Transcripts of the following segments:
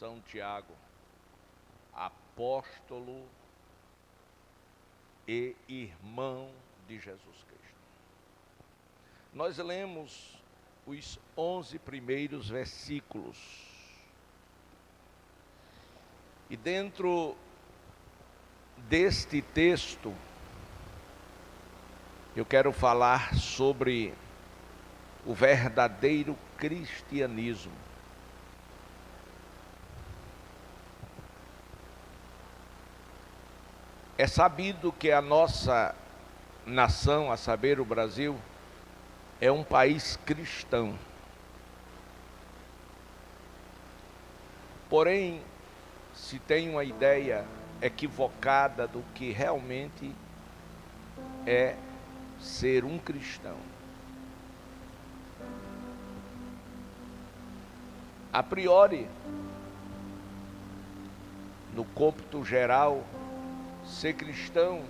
São Tiago, apóstolo e irmão de Jesus Cristo. Nós lemos os 11 primeiros versículos. E dentro deste texto, eu quero falar sobre o verdadeiro cristianismo. É sabido que a nossa nação, a saber, o Brasil, é um país cristão. Porém, se tem uma ideia equivocada do que realmente é ser um cristão. A priori, no cômputo geral, ser cristão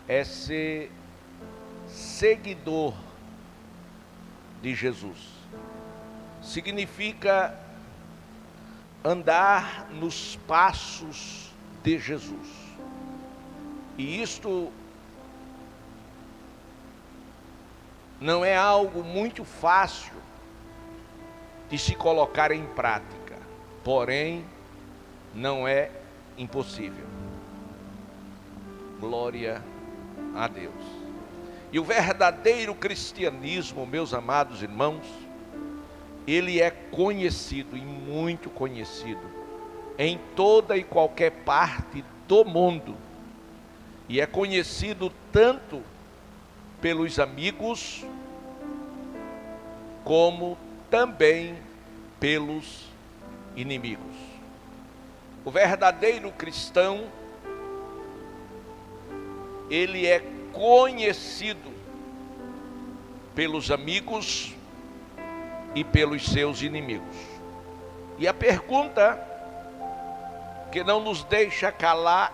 é ser seguidor de Jesus. Significa andar nos passos de Jesus. E isto não é algo muito fácil de se colocar em prática, porém não é impossível. Glória a Deus. E o verdadeiro cristianismo, meus amados irmãos, ele é conhecido e muito conhecido em toda e qualquer parte do mundo. E é conhecido tanto pelos amigos, como também pelos inimigos. O verdadeiro cristão, ele é conhecido pelos amigos e pelos seus inimigos. E a pergunta que não nos deixa calar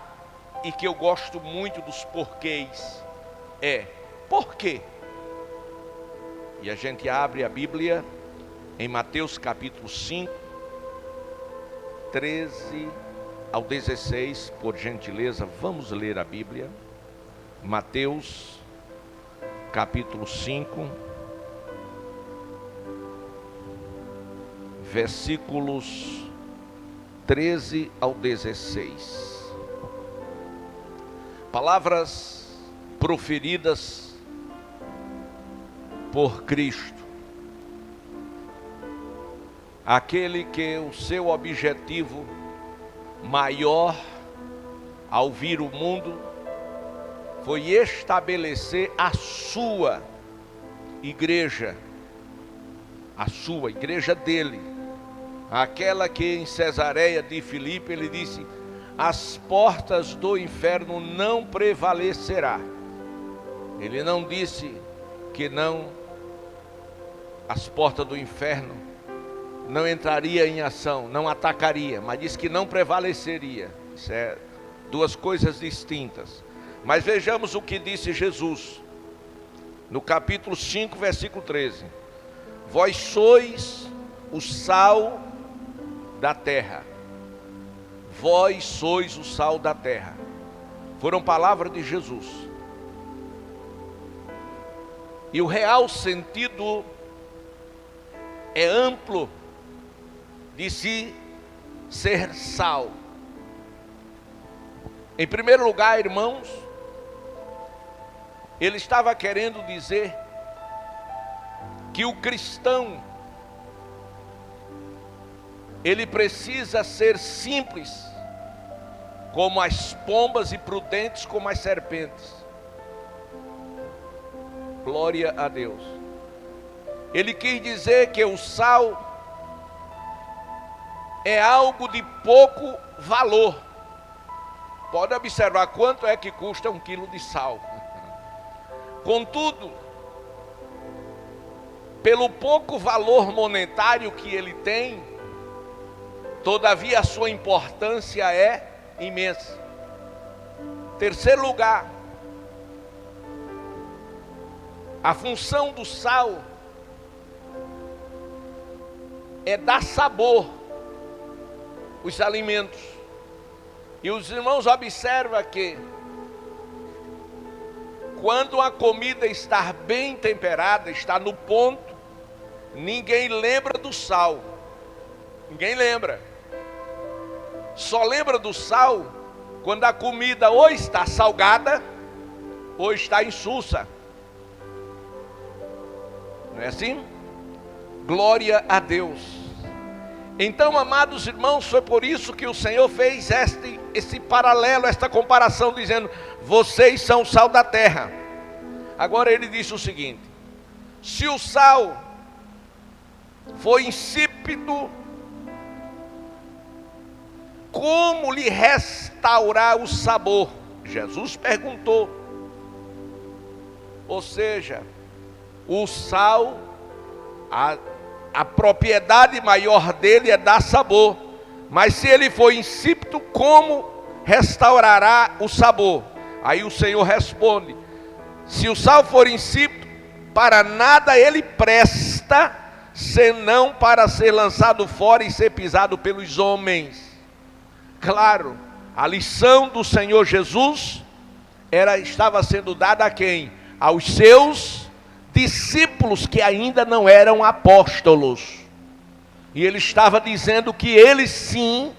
e que eu gosto muito dos porquês é: por quê? E a gente abre a Bíblia em Mateus capítulo 5, 13 ao 16, por gentileza, vamos ler a Bíblia. Mateus capítulo 5, versículos 13 ao 16. Palavras proferidas por Cristo, aquele que o seu objetivo maior ao vir o mundo foi estabelecer a sua igreja dele, aquela que em Cesareia de Filipe ele disse: as portas do inferno não prevalecerá. Ele não disse que não, as portas do inferno não entraria em ação, não atacaria, mas disse que não prevaleceria. Isso é duas coisas distintas. Mas vejamos o que disse Jesus, no capítulo 5, versículo 13. Vós sois o sal da terra. Vós sois o sal da terra. Foram palavras de Jesus. E o real sentido é amplo de se ser sal. Em primeiro lugar, irmãos, ele estava querendo dizer que o cristão, ele precisa ser simples como as pombas e prudentes como as serpentes. Glória a Deus. Ele quis dizer que o sal é algo de pouco valor. Pode observar quanto é que custa 1 quilo de sal. Contudo, pelo pouco valor monetário que ele tem, todavia a sua importância é imensa. Terceiro lugar, a função do sal é dar sabor os alimentos. E os irmãos observam que quando a comida está bem temperada, está no ponto, ninguém lembra do sal. Ninguém lembra. Só lembra do sal quando a comida ou está salgada ou está insulsa. Não é assim? Glória a Deus. Então, amados irmãos, foi por isso que o Senhor fez esse paralelo, esta comparação, dizendo: vocês são o sal da terra. Agora ele disse o seguinte: se o sal for insípido, como lhe restaurar o sabor? Jesus perguntou. Ou seja, o sal, a propriedade maior dele é dar sabor. Mas se ele for insípido, como restaurará o sabor? Aí o Senhor responde: se o sal for insípido, para nada ele presta, senão para ser lançado fora e ser pisado pelos homens. Claro, a lição do Senhor Jesus estava sendo dada a quem? Aos seus discípulos, que ainda não eram apóstolos. E ele estava dizendo que eles sim,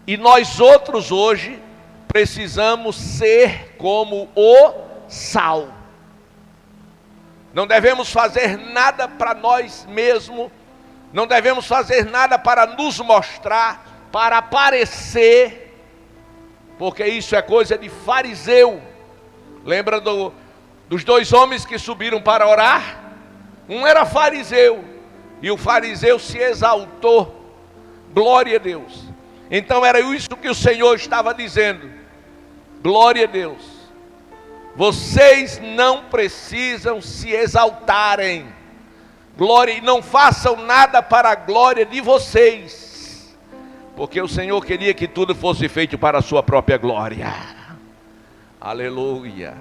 e nós outros hoje, precisamos ser como o sal. Não devemos fazer nada para nós mesmos, não devemos fazer nada para nos mostrar, para aparecer, porque isso é coisa de fariseu. Lembra dos dois homens que subiram para orar? Um era fariseu, e o fariseu se exaltou. Glória a Deus. Então era isso que o Senhor estava dizendo. Glória a Deus. Vocês não precisam se exaltarem. Glória, e não façam nada para a glória de vocês, porque o Senhor queria que tudo fosse feito para a sua própria glória. Aleluia.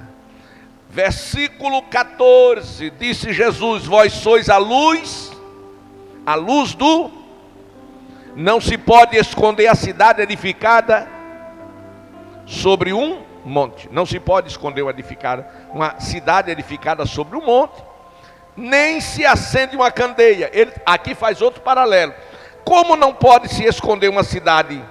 Versículo 14, disse Jesus: vós sois a luz do... Não se pode esconder a cidade edificada sobre um monte. Não se pode esconder uma cidade edificada sobre um monte, nem se acende uma candeia. Ele aqui faz outro paralelo. Como não pode se esconder uma cidade,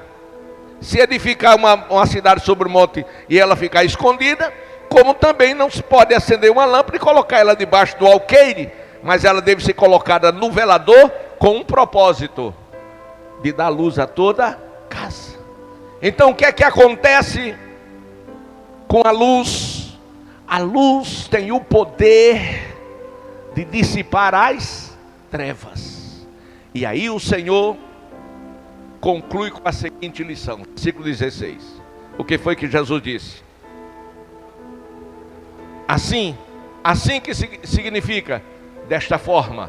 se edificar uma cidade sobre o monte e ela ficar escondida, como também não se pode acender uma lâmpada e colocar ela debaixo do alqueire, mas ela deve ser colocada no velador com um propósito de dar luz a toda a casa. Então o que é que acontece com a luz? A luz tem o poder de dissipar as trevas. E aí o Senhor conclui com a seguinte lição, versículo 16. O que foi que Jesus disse? Assim que significa desta forma,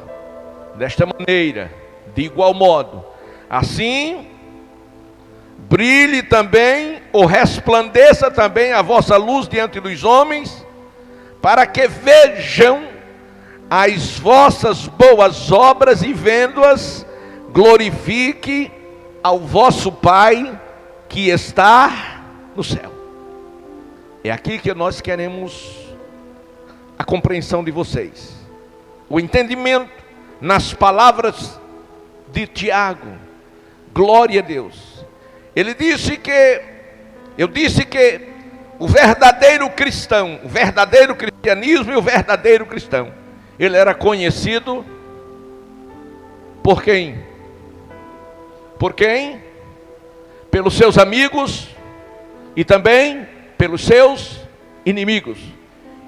desta maneira, de igual modo. Assim, brilhe também, ou resplandeça também a vossa luz diante dos homens, para que vejam as vossas boas obras e vendo-as, glorifique ao vosso Pai que está no céu. É aqui que nós queremos a compreensão de vocês, o entendimento nas palavras de Tiago. Glória a Deus. Ele disse que, eu disse que o verdadeiro cristão, o verdadeiro cristianismo e o verdadeiro cristão, ele era conhecido por quem? Por quem? Pelos seus amigos e também pelos seus inimigos.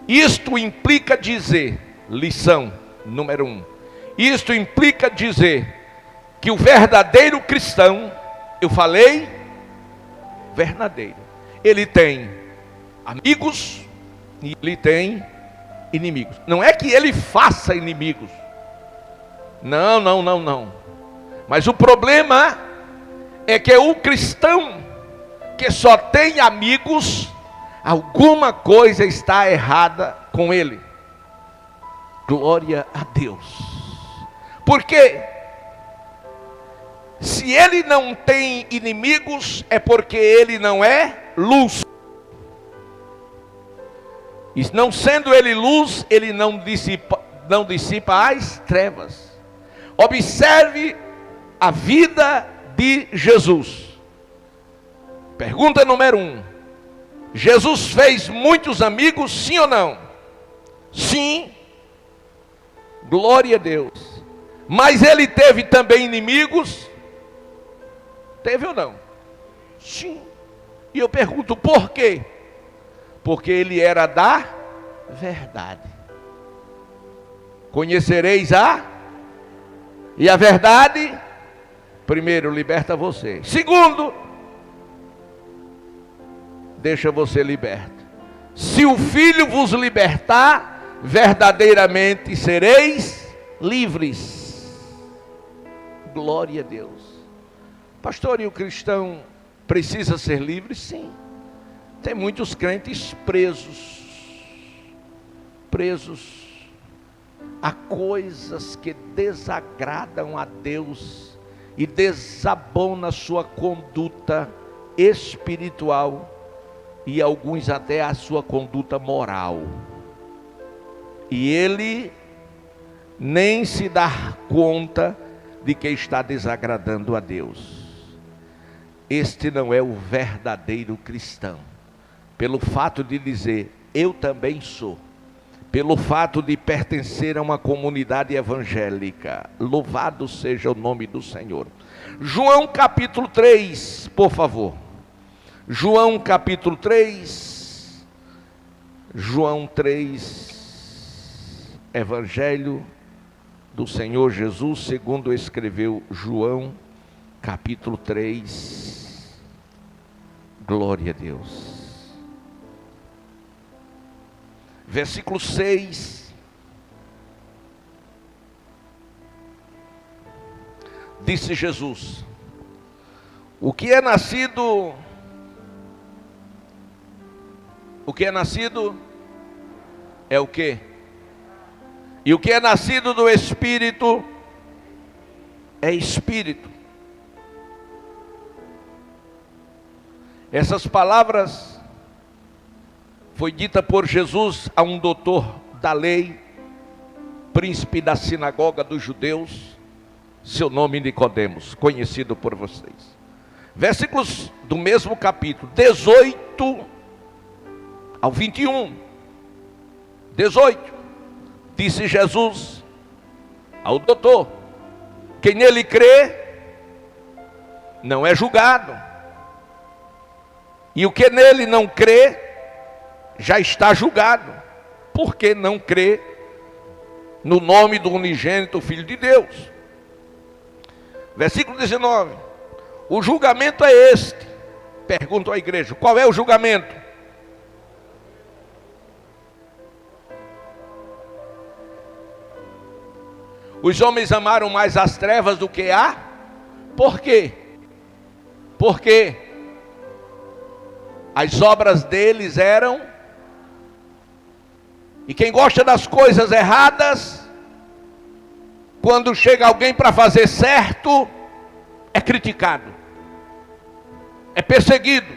Isto implica dizer, lição número 1, isto implica dizer que o verdadeiro cristão, eu falei, verdadeiro, ele tem amigos e ele tem inimigos. Não é que ele faça inimigos, não. Mas o problema é que o cristão que só tem amigos, alguma coisa está errada com ele. Glória a Deus. Porque Se ele não tem inimigos, é porque ele não é luz. E não sendo ele luz, ele não dissipa as trevas. Observe a vida de Jesus. Pergunta número 1. Jesus fez muitos amigos, sim ou não? Sim. Glória a Deus. Mas ele teve também inimigos? Teve ou não? Sim. E eu pergunto, por quê? Porque ele era da verdade. Conhecereis e a verdade, primeiro, liberta você. Segundo, deixa você liberto. Se o Filho vos libertar, verdadeiramente sereis livres. Glória a Deus. Pastor, e o cristão precisa ser livre? Sim. Tem muitos crentes presos a coisas que desagradam a Deus e desabonam a sua conduta espiritual e alguns até a sua conduta moral. E ele nem se dá conta de que está desagradando a Deus. Este não é o verdadeiro cristão. Pelo fato de dizer, eu também sou. Pelo fato de pertencer a uma comunidade evangélica. Louvado seja o nome do Senhor. João capítulo 3, por favor. João capítulo 3. João 3. Evangelho do Senhor Jesus, segundo escreveu João capítulo 3. Glória a Deus. Versículo 6. Disse Jesus: o que é nascido é o quê? E o que é nascido do Espírito é Espírito. Essas palavras foi dita por Jesus a um doutor da lei, príncipe da sinagoga dos judeus, seu nome Nicodemos, conhecido por vocês. Versículos do mesmo capítulo, 18 ao 21. 18. Disse Jesus ao doutor: quem nele crê, não é julgado. E o que nele não crê, já está julgado, porque não crê no nome do unigênito Filho de Deus. Versículo 19. O julgamento é este. Pergunto à igreja, qual é o julgamento? Os homens amaram mais as trevas do que a... Por quê? Porque as obras deles eram... E quem gosta das coisas erradas, quando chega alguém para fazer certo, é criticado, é perseguido.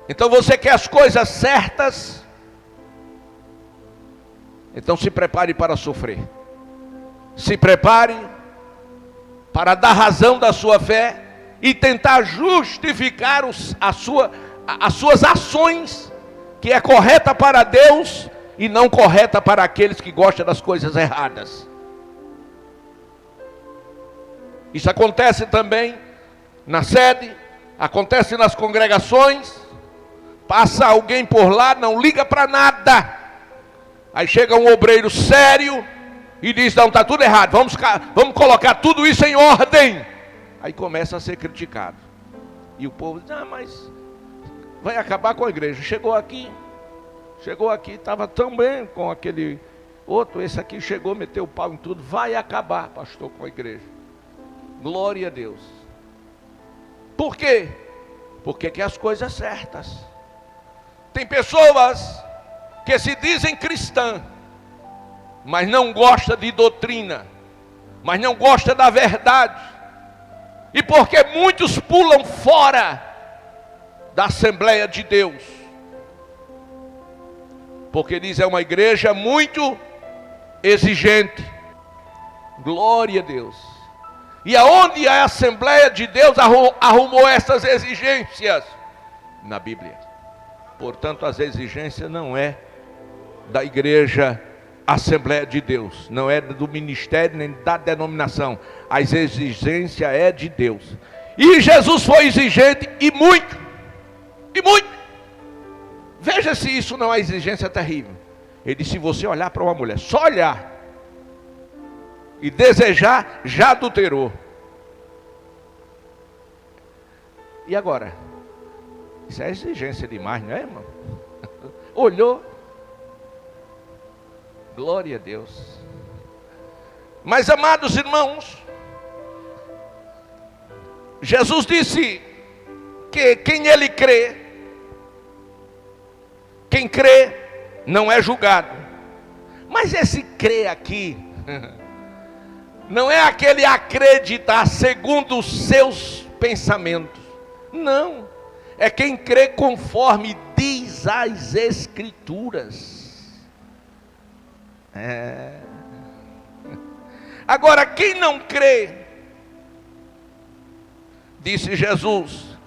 Então você quer as coisas certas, então se prepare para sofrer. Se prepare para dar razão da sua fé e tentar justificar as suas ações, que é correta para Deus e não correta para aqueles que gostam das coisas erradas. Isso acontece também na sede, acontece nas congregações. Passa alguém por lá, não liga para nada. Aí chega um obreiro sério e diz: não, está tudo errado, vamos colocar tudo isso em ordem. Aí começa a ser criticado. E o povo diz: ah, mas vai acabar com a igreja. Chegou aqui, estava tão bem com aquele outro, esse aqui chegou, meteu o pau em tudo. Vai acabar, pastor, com a igreja. Glória a Deus. Por quê? Porque quer as coisas certas. Tem pessoas que se dizem cristã, mas não gosta de doutrina, mas não gosta da verdade. E porque muitos pulam fora da Assembleia de Deus, porque diz é uma igreja muito exigente. Glória a Deus. E aonde a Assembleia de Deus arrumou essas exigências? Na Bíblia. Portanto, as exigências não é da igreja Assembleia de Deus, não é do ministério nem da denominação. A exigência é de Deus. E Jesus foi exigente e muito. E muito. Veja se isso não é exigência terrível. Ele disse: se você olhar para uma mulher, só olhar e desejar, já adulterou. E agora? Isso é exigência demais, não é, irmão? Olhou. Glória a Deus. Mas, amados irmãos, Jesus disse que quem ele crê, quem crê não é julgado. Mas esse crer aqui não é aquele acreditar segundo os seus pensamentos. Não. É quem crê conforme diz as Escrituras. Agora, quem não crê, disse Jesus,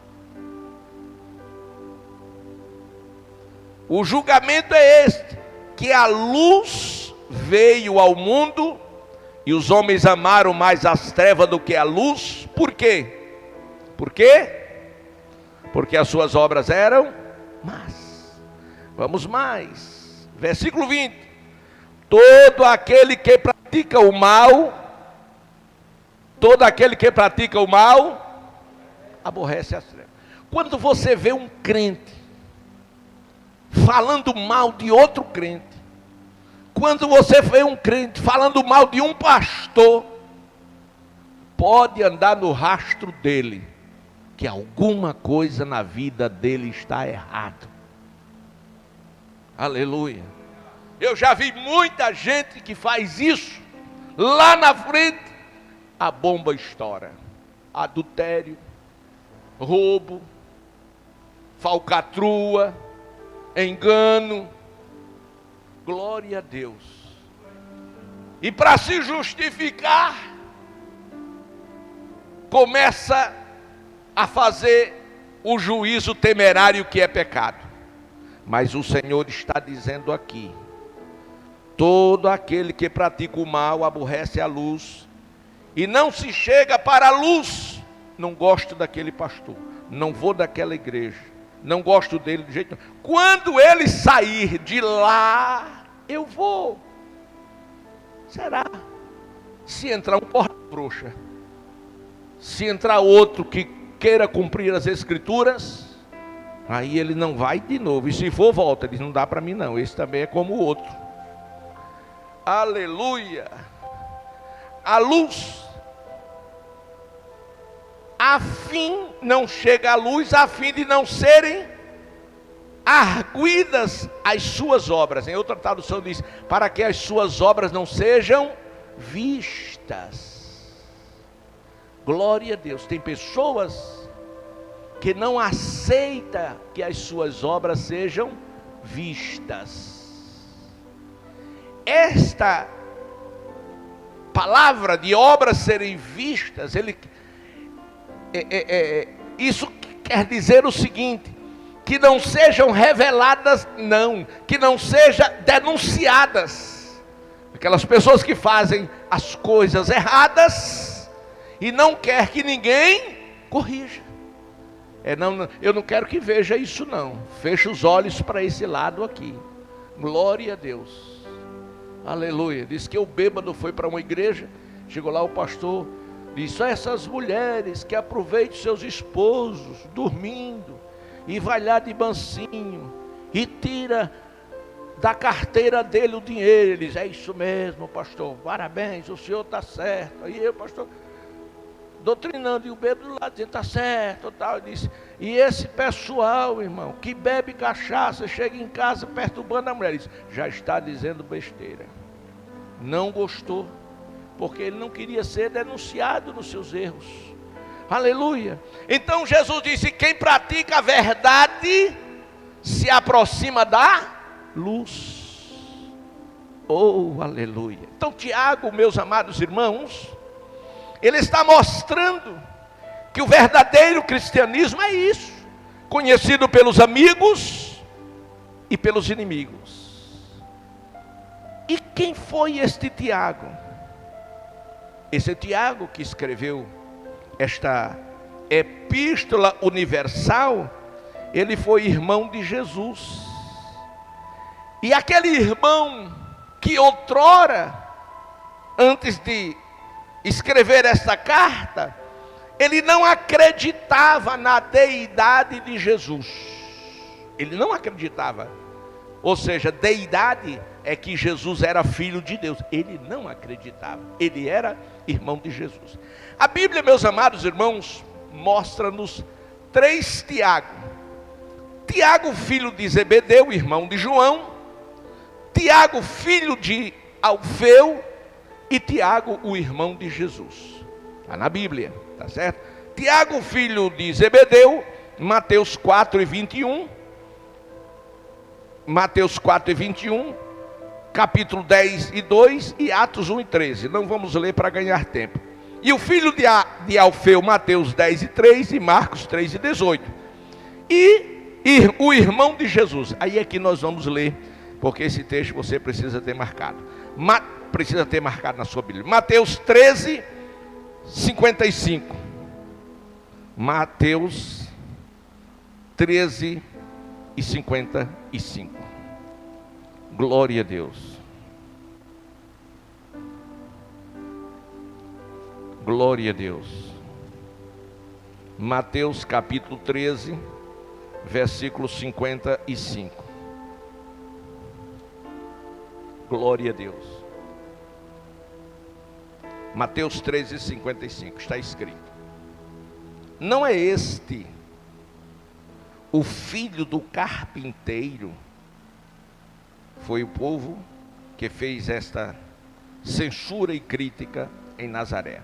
o julgamento é este, que a luz veio ao mundo e os homens amaram mais as trevas do que a luz. Por quê? Por quê? Porque as suas obras eram más. Vamos mais. Versículo 20. Todo aquele que pratica o mal, aborrece as trevas. Quando você vê um crente falando mal de outro crente, quando você vê um crente falando mal de um pastor, pode andar no rastro dele, que alguma coisa na vida dele está errado. Aleluia. Eu já vi muita gente que faz isso, lá na frente a bomba estoura. Adultério, roubo, falcatrua, engano. Glória a Deus. E para se justificar, começa a fazer o juízo temerário que é pecado. Mas o Senhor está dizendo aqui: todo aquele que pratica o mal aborrece a luz e não se chega para a luz. Não gosto daquele pastor, não vou daquela igreja, não gosto dele de jeito nenhum. Quando ele sair de lá, eu vou. Será? Se entrar um porta frouxa, se entrar outro que queira cumprir as Escrituras, aí ele não vai de novo. E se for, volta. Ele diz: não dá para mim não, esse também é como o outro. Aleluia. A luz, a fim, não chega à luz, a fim de não serem arguidas as suas obras. Em outra tradução diz: para que as suas obras não sejam vistas. Glória a Deus. Tem pessoas que não aceitam que as suas obras sejam vistas. Esta palavra de obras serem vistas, isso quer dizer o seguinte: que não sejam reveladas, não, que não sejam denunciadas. Aquelas pessoas que fazem as coisas erradas e não quer que ninguém corrija. Eu não quero que veja isso não. Feche os olhos para esse lado aqui. Glória a Deus. Aleluia. Diz que o bêbado foi para uma igreja, chegou lá o pastor, disse: essas mulheres que aproveitam seus esposos dormindo, e vai lá de mansinho, e tira da carteira dele o dinheiro. Ele diz: é isso mesmo, pastor, parabéns, o senhor está certo. Aí eu, pastor, doutrinando, e o bêbado lá dizendo: está certo, tal. Ele disse: e esse pessoal, irmão, que bebe cachaça, chega em casa perturbando a mulher, ele diz: já está dizendo besteira. Não gostou, porque ele não queria ser denunciado nos seus erros. Aleluia. Então Jesus disse: quem pratica a verdade se aproxima da luz. Oh, aleluia. Então Tiago, meus amados irmãos, ele está mostrando que o verdadeiro cristianismo é isso, conhecido pelos amigos e pelos inimigos. E quem foi este Tiago? Esse Tiago que escreveu esta epístola universal, ele foi irmão de Jesus. E aquele irmão que outrora, antes de escrever esta carta, ele não acreditava na deidade de Jesus. Ele não acreditava. Ou seja, deidade é que Jesus era filho de Deus. Ele não acreditava. Ele era irmão de Jesus. A Bíblia, meus amados irmãos, mostra-nos 3 Tiago. Tiago, filho de Zebedeu, irmão de João. Tiago, filho de Alfeu. E Tiago, o irmão de Jesus. Está na Bíblia, tá certo? Tiago, filho de Zebedeu, Mateus 4 e 21. Mateus 4 e 21, capítulo 10 e 2 e Atos 1 e 13. Não vamos ler para ganhar tempo. E o filho de Alfeu, Mateus 10 e 3 e Marcos 3 e 18. E o irmão de Jesus. Aí é que nós vamos ler, porque esse texto você precisa ter marcado. Precisa ter marcado na sua Bíblia. Mateus 13, 55. Mateus 13 e 55. Glória a Deus. Glória a Deus. Mateus capítulo 13, versículo 55. Glória a Deus. Mateus 13, 55. Está escrito: não é este o filho do carpinteiro? Foi o povo que fez esta censura e crítica em Nazaré.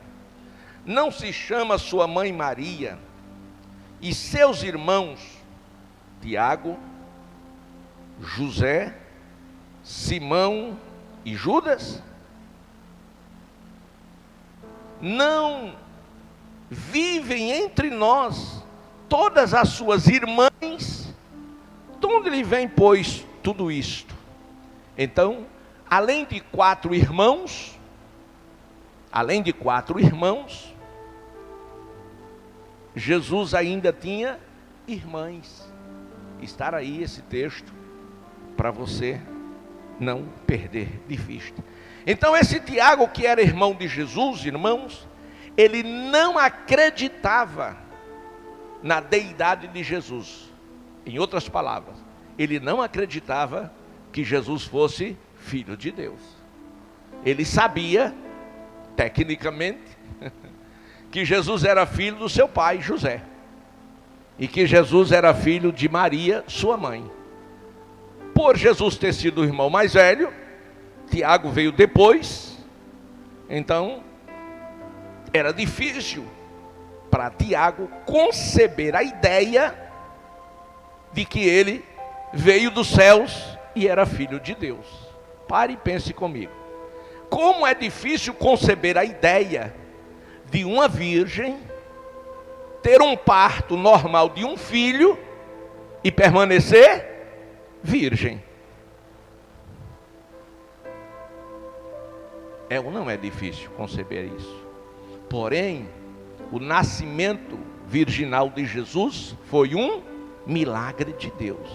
Não se chama sua mãe Maria e seus irmãos Tiago, José, Simão e Judas? Não vivem entre nós todas as suas irmãs? De onde lhe vem, pois, tudo isto? Então, além de 4 irmãos, Jesus ainda tinha irmãs. Estar aí esse texto para você não perder de vista. Então esse Tiago, que era irmão de Jesus, irmãos, ele não acreditava na deidade de Jesus. Em outras palavras, ele não acreditava que Jesus fosse filho de Deus. Ele sabia, tecnicamente, que Jesus era filho do seu pai José, e que Jesus era filho de Maria, sua mãe. Por Jesus ter sido o irmão mais velho, Tiago veio depois, então era difícil para Tiago conceber a ideia de que ele veio dos céus e era filho de Deus. Pare e pense comigo. Como é difícil conceber a ideia de uma virgem ter um parto normal de um filho e permanecer virgem. É ou não é difícil conceber isso? Porém, o nascimento virginal de Jesus foi um milagre de Deus.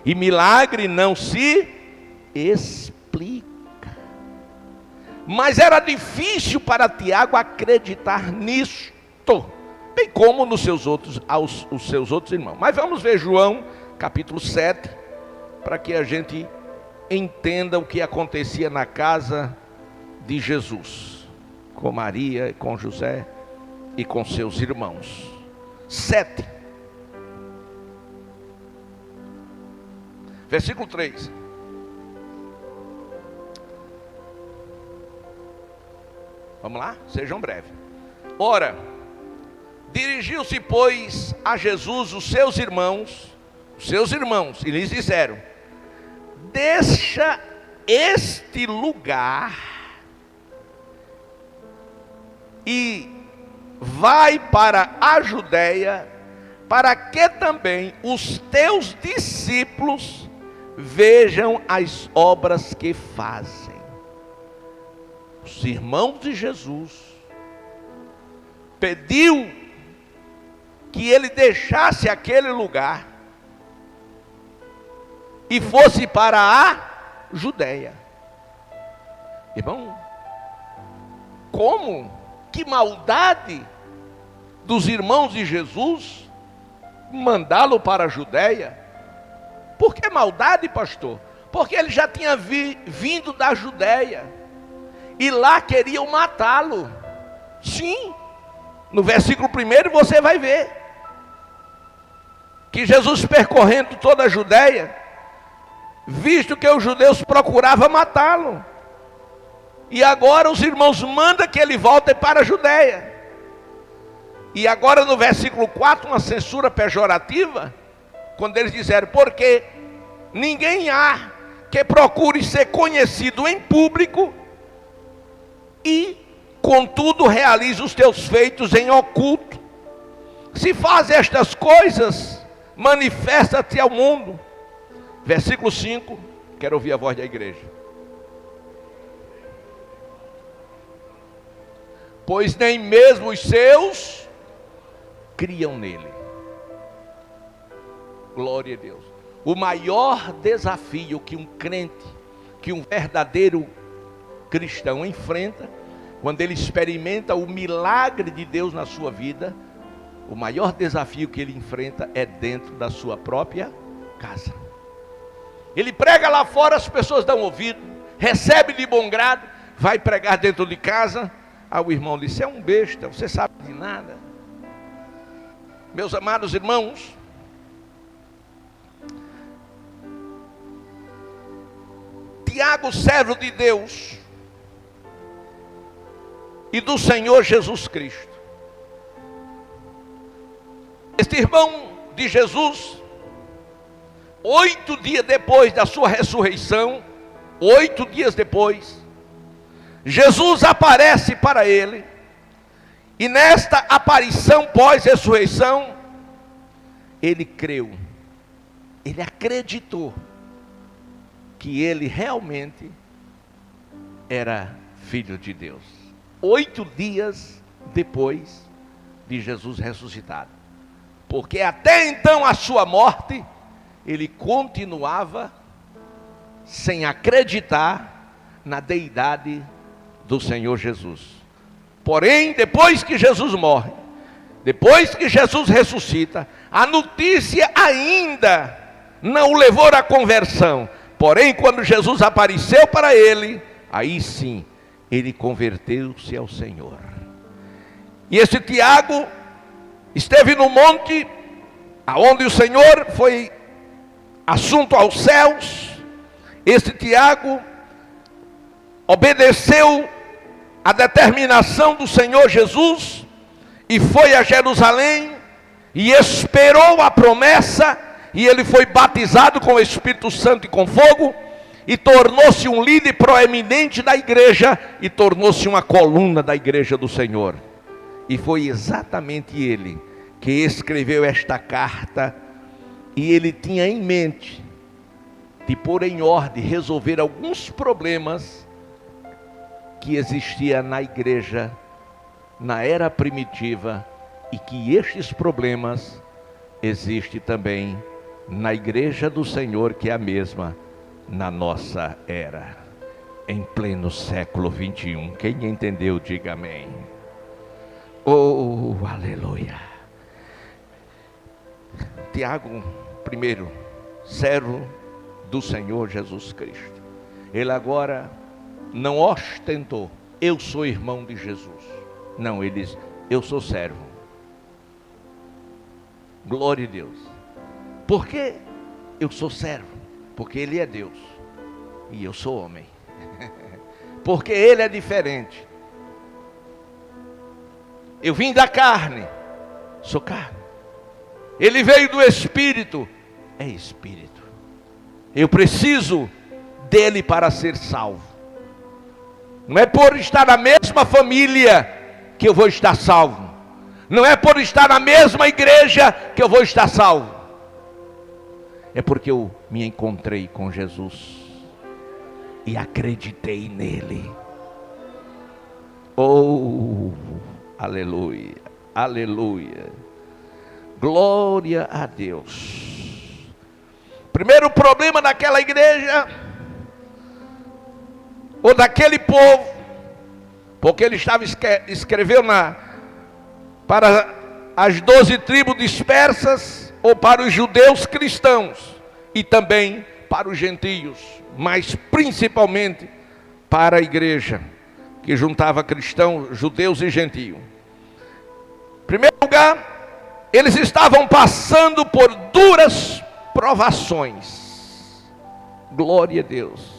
E milagre não se explica. Mas era difícil para Tiago acreditar nisto, bem como nos seus outros, os seus outros irmãos. Mas vamos ver João capítulo 7, para que a gente entenda o que acontecia na casa de Jesus, com Maria, com José e com seus irmãos. 7, versículo 3. Vamos lá? Sejam breves. Ora, dirigiu-se, pois, a Jesus os seus irmãos, e lhes disseram: deixa este lugar e vai para a Judéia, para que também os teus discípulos vejam as obras que fazem. Os irmãos de Jesus pediu que ele deixasse aquele lugar e fosse para a Judéia. Irmão, como? Que maldade dos irmãos de Jesus mandá-lo para a Judéia. Por que maldade, pastor? Porque ele já tinha vindo da Judéia e lá queriam matá-lo. Sim, no versículo 1 você vai ver que Jesus, percorrendo toda a Judéia, visto que os judeus procuravam matá-lo, e agora os irmãos mandam que ele volte para a Judéia. E agora no versículo 4, uma censura pejorativa, quando eles disseram: porque ninguém há que procure ser conhecido em público e contudo realiza os teus feitos em oculto. Se faz estas coisas, manifesta-te ao mundo. Versículo 5, quero ouvir a voz da igreja. Pois nem mesmo os seus criam nele. Glória a Deus. O maior desafio que um crente, que um verdadeiro cristão enfrenta, quando ele experimenta o milagre de Deus na sua vida, o maior desafio que ele enfrenta é dentro da sua própria casa. Ele prega lá fora, as pessoas dão ouvido, recebe de bom grado, vai pregar dentro de casa. Aí o irmão disse: é um besta, você sabe de nada. Meus amados irmãos, Tiago, servo de Deus e do Senhor Jesus Cristo, este irmão de Jesus, 8 dias depois da sua ressurreição, 8 dias depois, Jesus aparece para ele, e nesta aparição pós-ressurreição, ele creu, ele acreditou que ele realmente era filho de Deus. 8 dias depois de Jesus ressuscitado, porque até então a sua morte, ele continuava sem acreditar na deidade do Senhor Jesus. Porém, depois que Jesus morre, depois que Jesus ressuscita, a notícia ainda não o levou à conversão. Porém, quando Jesus apareceu para ele, aí sim, ele converteu-se ao Senhor. E esse Tiago esteve no monte, aonde o Senhor foi assunto aos céus. Esse Tiago obedeceu a determinação do Senhor Jesus e foi a Jerusalém e esperou a promessa, e ele foi batizado com o Espírito Santo e com fogo, e tornou-se um líder proeminente da igreja, e tornou-se uma coluna da igreja do Senhor. E foi exatamente ele que escreveu esta carta, e ele tinha em mente de pôr em ordem, resolver alguns problemas que existia na igreja na era primitiva, e que estes problemas existem também na igreja do Senhor, que é a mesma na nossa era, em pleno século 21. Quem entendeu, diga amém. Oh, aleluia. Tiago, primeiro, servo do Senhor Jesus Cristo. Ele agora não ostentou: eu sou irmão de Jesus. Não, ele diz: eu sou servo. Glória a Deus. Por que eu sou servo? Porque ele é Deus e eu sou homem. Porque ele é diferente. Eu vim da carne, sou carne. Ele veio do Espírito, é Espírito. Eu preciso dele para ser salvo. Não é por estar na mesma família que eu vou estar salvo. Não é por estar na mesma igreja que eu vou estar salvo. É porque eu me encontrei com Jesus e acreditei nele. Oh, aleluia, aleluia. Glória a Deus. Primeiro problema daquela igreja, ou daquele povo, porque ele estava escreveu para as 12 tribos dispersas, ou para os judeus cristãos, e também para os gentios, mas principalmente para a igreja, que juntava cristãos, judeus e gentios. Em primeiro lugar, eles estavam passando por duras provações. Glória a Deus.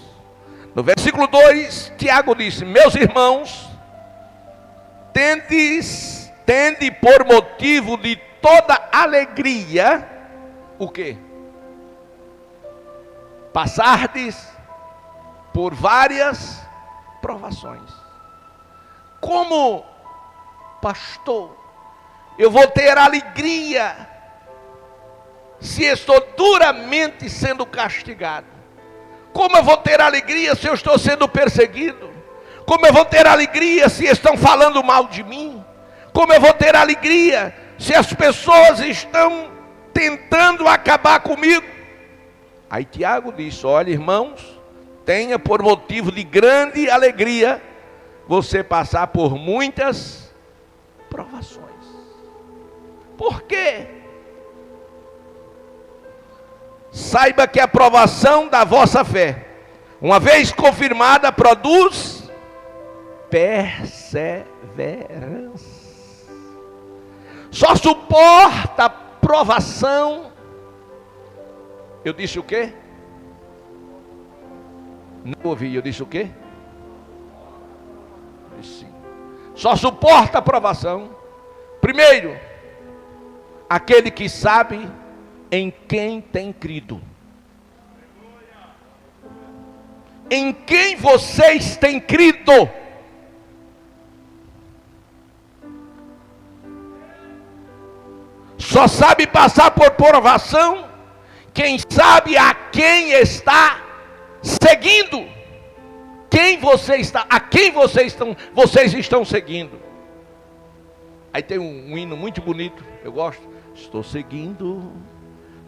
No versículo 2, Tiago disse: meus irmãos, tende por motivo de toda alegria, o quê? Passardes por várias provações. Como pastor, eu vou ter alegria se estou duramente sendo castigado? Como eu vou ter alegria se eu estou sendo perseguido? Como eu vou ter alegria se estão falando mal de mim? Como eu vou ter alegria se as pessoas estão tentando acabar comigo? Aí Tiago disse: olha, irmãos, tenha por motivo de grande alegria você passar por muitas provações. Por quê? Saiba que a provação da vossa fé, uma vez confirmada, produz perseverança. Só suporta a provação. Eu disse o quê? Não ouvi, eu disse o quê? Sim. Só suporta a provação, primeiro, aquele que sabe em quem tem crido. Em quem vocês têm crido? Só sabe passar por provação quem sabe a quem está seguindo. Quem você está, a quem vocês estão seguindo. Aí tem um hino muito bonito, eu gosto. Estou seguindo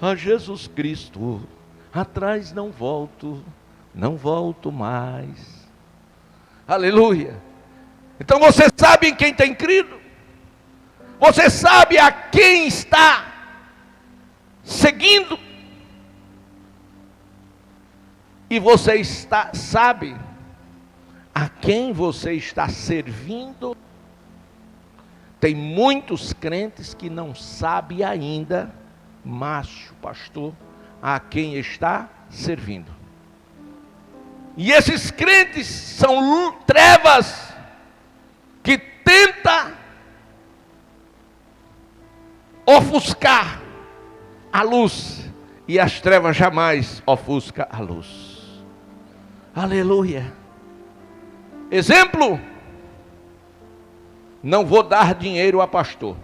a Jesus Cristo, atrás não volto mais. Aleluia. Então você sabe em quem tem crido? Você sabe a quem está seguindo? E você sabe a quem você está servindo? Tem muitos crentes que não sabem ainda, macho, pastor, a quem está servindo. E esses crentes são trevas que tentam ofuscar a luz, e as trevas jamais ofuscam a luz. Aleluia. Exemplo: não vou dar dinheiro a pastor.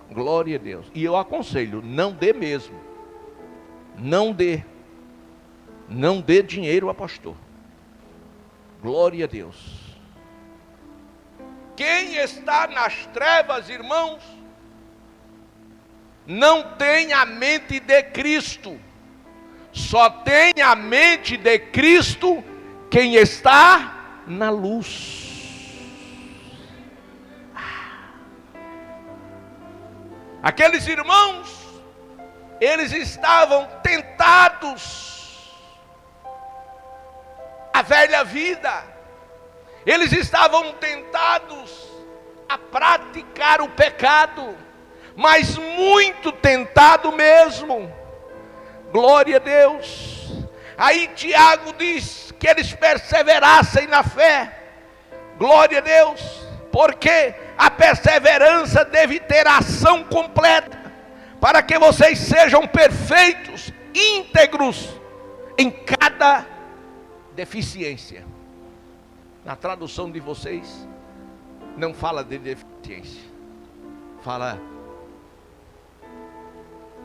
Glória a Deus. E eu aconselho, não dê mesmo. Não dê. Não dê dinheiro a pastor. Glória a Deus. Quem está nas trevas, irmãos, não tem a mente de Cristo. Só tem a mente de Cristo quem está na luz. Aqueles irmãos, eles estavam tentados à velha vida. Eles estavam tentados a praticar o pecado, mas muito tentado mesmo. Glória a Deus. Aí Tiago diz que eles perseverassem na fé. Glória a Deus. Porque a perseverança deve ter ação completa, para que vocês sejam perfeitos, íntegros em cada deficiência. Na tradução de vocês, não fala de deficiência, fala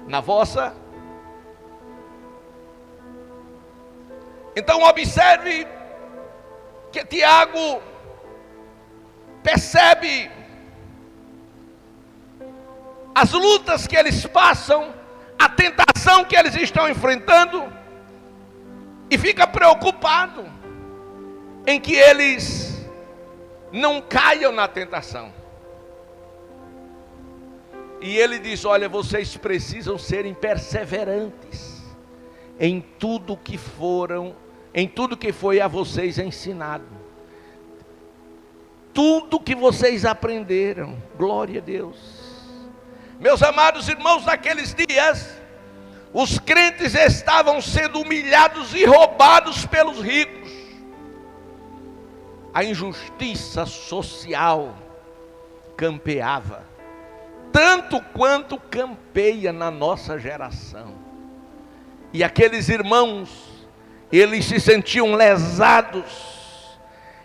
na vossa. Então observe que Tiago percebe as lutas que eles passam, a tentação que eles estão enfrentando, e fica preocupado em que eles não caiam na tentação. E ele diz: olha, vocês precisam serem perseverantes em tudo que foi a vocês ensinado. Tudo que vocês aprenderam, glória a Deus. Meus amados irmãos, naqueles dias, os crentes estavam sendo humilhados e roubados pelos ricos. A injustiça social campeava, tanto quanto campeia na nossa geração. E aqueles irmãos, eles se sentiam lesados,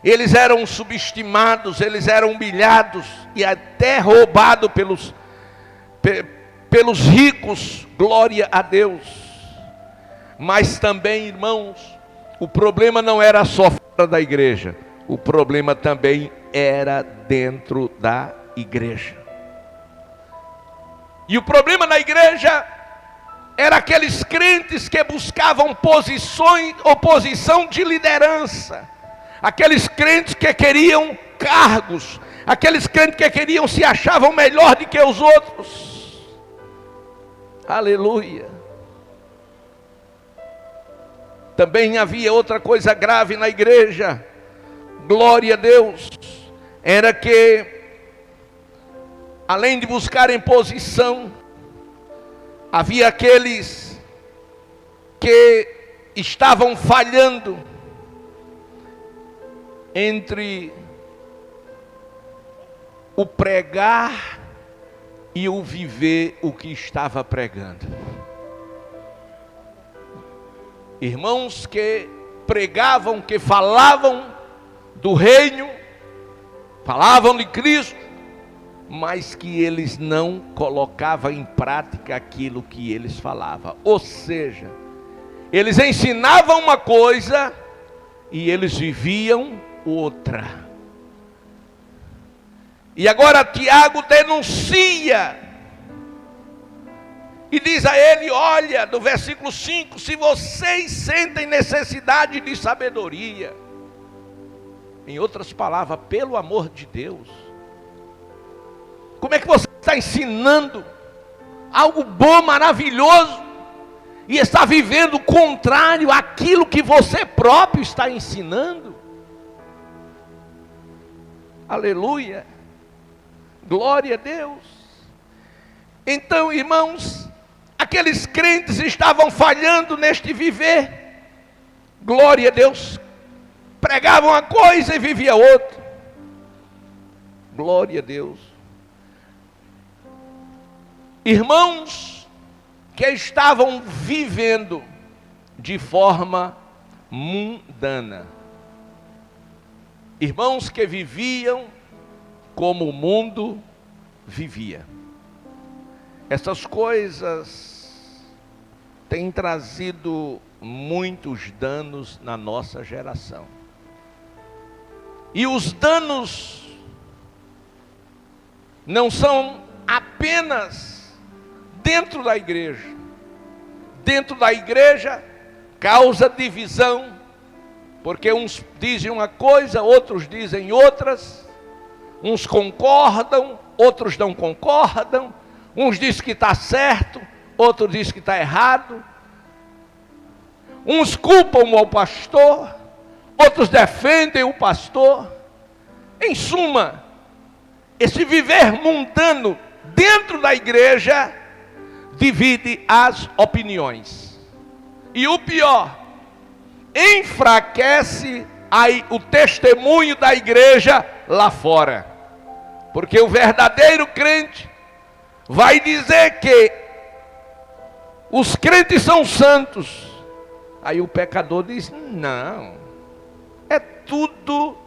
eles eram subestimados, eles eram humilhados e até roubados pelos ricos, glória a Deus. Mas também, irmãos, o problema não era só fora da igreja, o problema também era dentro da igreja. E o problema na igreja era aqueles crentes que buscavam oposição de liderança, aqueles crentes que queriam cargos, aqueles crentes que se achavam melhor do que os outros. Aleluia. Também havia outra coisa grave na igreja, glória a Deus, era que, além de buscarem posição, havia aqueles que estavam falhando entre o pregar e o viver o que estava pregando. Irmãos que pregavam, que falavam do reino, falavam de Cristo, mas que eles não colocavam em prática aquilo que eles falavam. Ou seja, eles ensinavam uma coisa e eles viviam outra. E agora Tiago denuncia e diz a ele: olha, do versículo 5, se vocês sentem necessidade de sabedoria, em outras palavras, pelo amor de Deus, como é que você está ensinando algo bom, maravilhoso, e está vivendo o contrário àquilo que você próprio está ensinando? Aleluia, glória a Deus. Então, irmãos, aqueles crentes estavam falhando neste viver, glória a Deus, pregavam uma coisa e vivia outra, glória a Deus. Irmãos que estavam vivendo de forma mundana, irmãos que viviam como o mundo vivia. Essas coisas têm trazido muitos danos na nossa geração. E os danos não são apenas dentro da igreja. Dentro da igreja causa divisão, porque uns dizem uma coisa, outros dizem outras, uns concordam, outros não concordam, uns dizem que está certo, outros dizem que está errado, uns culpam o pastor, outros defendem o pastor. Em suma, esse viver mundano dentro da igreja divide as opiniões. E o pior, enfraquece o testemunho da igreja lá fora. Porque o verdadeiro crente vai dizer que os crentes são santos. Aí o pecador diz: não, é tudo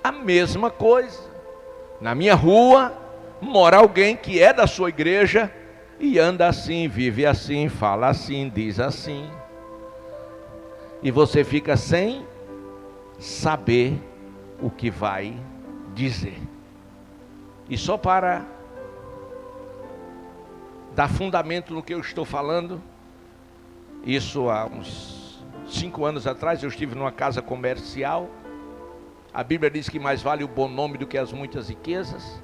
a mesma coisa. Na minha rua mora alguém que é da sua igreja e anda assim, vive assim, fala assim, diz assim. E você fica sem saber o que vai dizer. E só para dar fundamento no que eu estou falando, isso há uns 5 anos atrás, eu estive numa casa comercial. A Bíblia diz que mais vale o bom nome do que as muitas riquezas.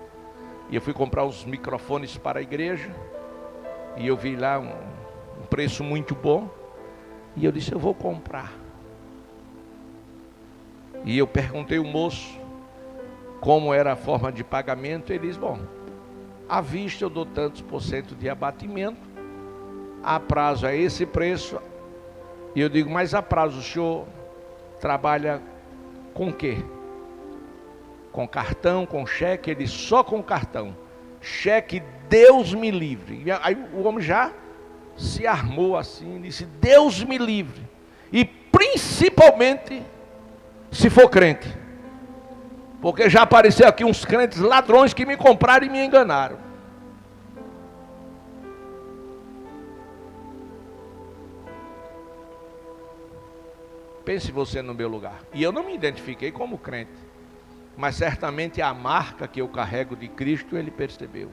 E eu fui comprar uns microfones para a igreja. E eu vi lá um preço muito bom. E eu disse: eu vou comprar. E eu perguntei ao moço como era a forma de pagamento. Ele disse: bom, à vista eu dou tantos % de abatimento, a prazo é esse preço. E eu digo: mas a prazo o senhor trabalha com o quê? Com cartão, com cheque? Ele disse: só com cartão. Cheque, Deus me livre. E aí o homem já se armou assim, disse: Deus me livre. E principalmente se for crente. Porque já apareceu aqui uns crentes ladrões que me compraram e me enganaram. Pense você no meu lugar. E eu não me identifiquei como crente, mas certamente a marca que eu carrego de Cristo ele percebeu.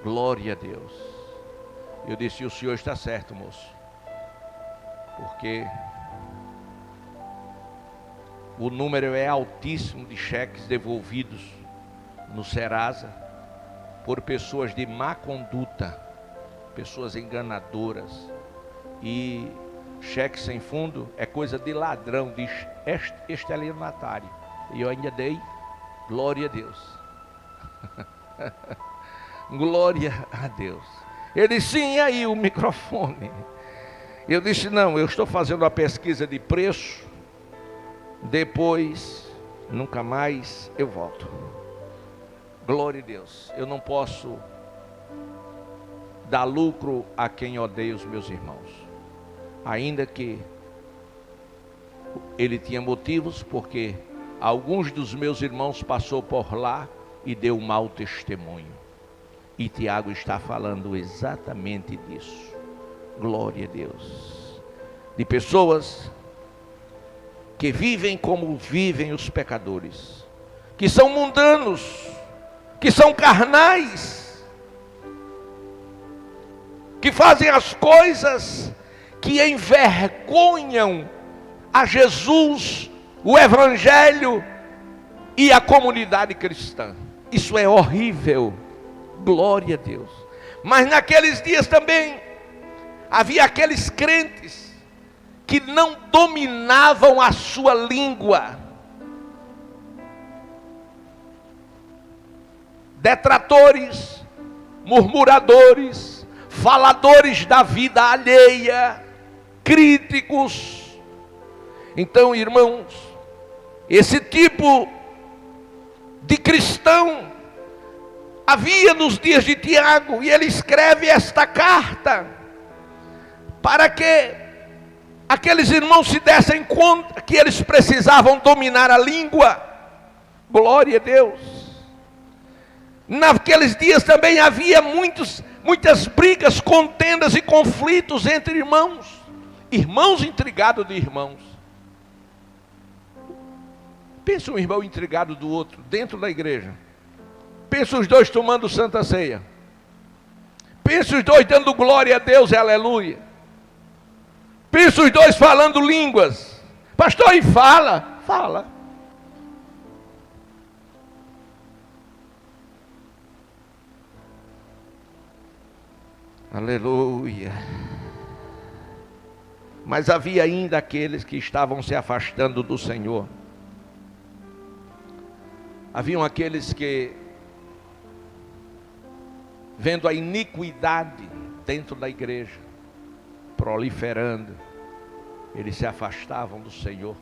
Glória a Deus. Eu disse: o senhor está certo, moço. Porque o número é altíssimo de cheques devolvidos no Serasa por pessoas de má conduta, pessoas enganadoras. E cheque sem fundo é coisa de ladrão, de estelionatário. E eu ainda dei, glória a Deus. Glória a Deus. Ele disse: sim, e aí o microfone? Eu disse: não, eu estou fazendo uma pesquisa de preço. Depois, nunca mais eu volto. Glória a Deus. Eu não posso dar lucro a quem odeia os meus irmãos. Ainda que ele tinha motivos, porque alguns dos meus irmãos passou por lá e deu mau testemunho. E Tiago está falando exatamente disso. Glória a Deus. De pessoas que vivem como vivem os pecadores, que são mundanos, que são carnais, que fazem as coisas que envergonham a Jesus, o Evangelho e a comunidade cristã. Isso é horrível. Glória a Deus. Mas naqueles dias também havia aqueles crentes que não dominavam a sua língua. Detratores, murmuradores, faladores da vida alheia, críticos. Então, irmãos, esse tipo de cristão havia nos dias de Tiago, e ele escreve esta carta para que aqueles irmãos se dessem conta que eles precisavam dominar a língua. Glória a Deus. Naqueles dias também havia muitas brigas, contendas e conflitos entre irmãos. Irmãos intrigados de irmãos. Pensa um irmão intrigado do outro dentro da igreja. Pensa os dois tomando santa ceia. Pensa os dois dando glória a Deus e aleluia. Pensa os dois falando línguas. Pastor, e fala. Aleluia. Mas havia ainda aqueles que estavam se afastando do Senhor. Haviam aqueles que, vendo a iniquidade dentro da igreja proliferando, eles se afastavam do Senhor.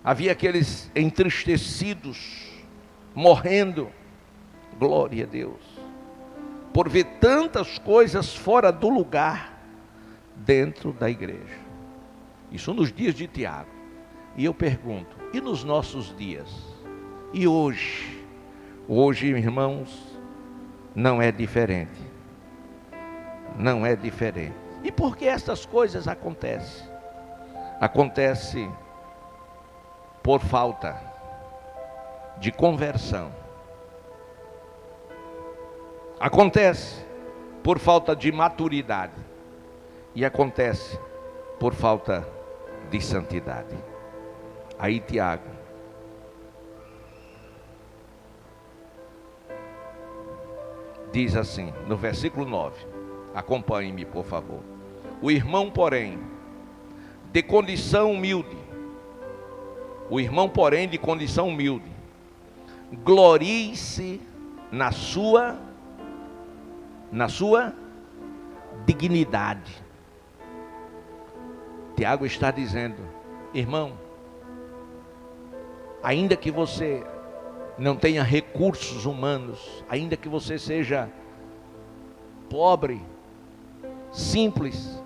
Havia aqueles entristecidos, morrendo, Glória a Deus. Por ver tantas coisas fora do lugar dentro da igreja. Isso nos dias de Tiago. E eu pergunto, e nos nossos dias? E hoje? Hoje, irmãos, não é diferente. Não é diferente. E por que essas coisas acontecem? Acontece por falta de conversão. Acontece por falta de maturidade. E acontece por falta de santidade. Aí Tiago diz assim, no versículo 9, acompanhe-me por favor. O irmão, porém, de condição humilde, glorie-se na sua dignidade. Tiago está dizendo, irmão, ainda que você não tenha recursos humanos, ainda que você seja pobre, simples,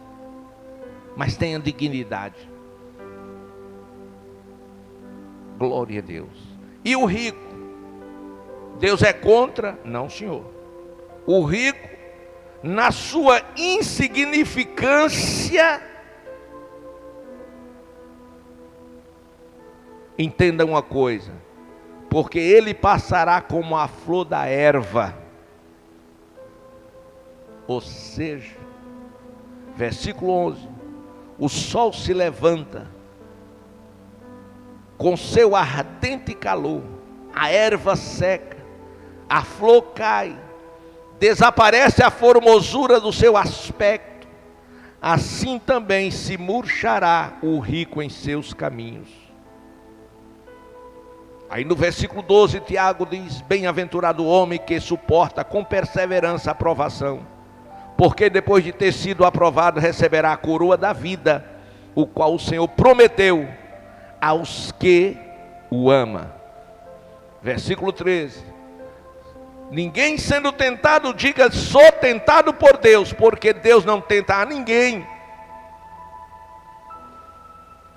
mas tenha dignidade. Glória a Deus. E o rico? Deus é contra? Não, senhor. O rico, na sua insignificância, entenda uma coisa, porque ele passará como a flor da erva. Ou seja, versículo 11, o sol se levanta com seu ardente calor, a erva seca, a flor cai, desaparece a formosura do seu aspecto, assim também se murchará o rico em seus caminhos. Aí no versículo 12, Tiago diz, bem-aventurado o homem que suporta com perseverança a provação, porque depois de ter sido aprovado, receberá a coroa da vida, o qual o Senhor prometeu aos que o amam. Versículo 13, ninguém sendo tentado, diga, sou tentado por Deus, porque Deus não tenta a ninguém.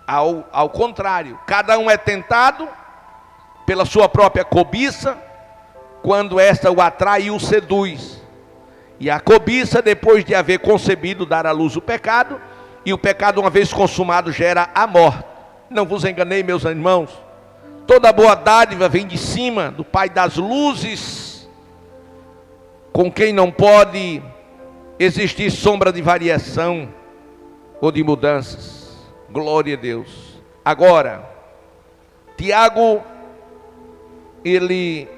Ao contrário, cada um é tentado pela sua própria cobiça, quando esta o atrai e o seduz. E a cobiça, depois de haver concebido, dar à luz o pecado, e o pecado, uma vez consumado, gera a morte. Não vos enganei, meus irmãos, toda boa dádiva vem de cima, do Pai das luzes, com quem não pode existir sombra de variação ou de mudanças. Glória a Deus. Agora, Tiago, ele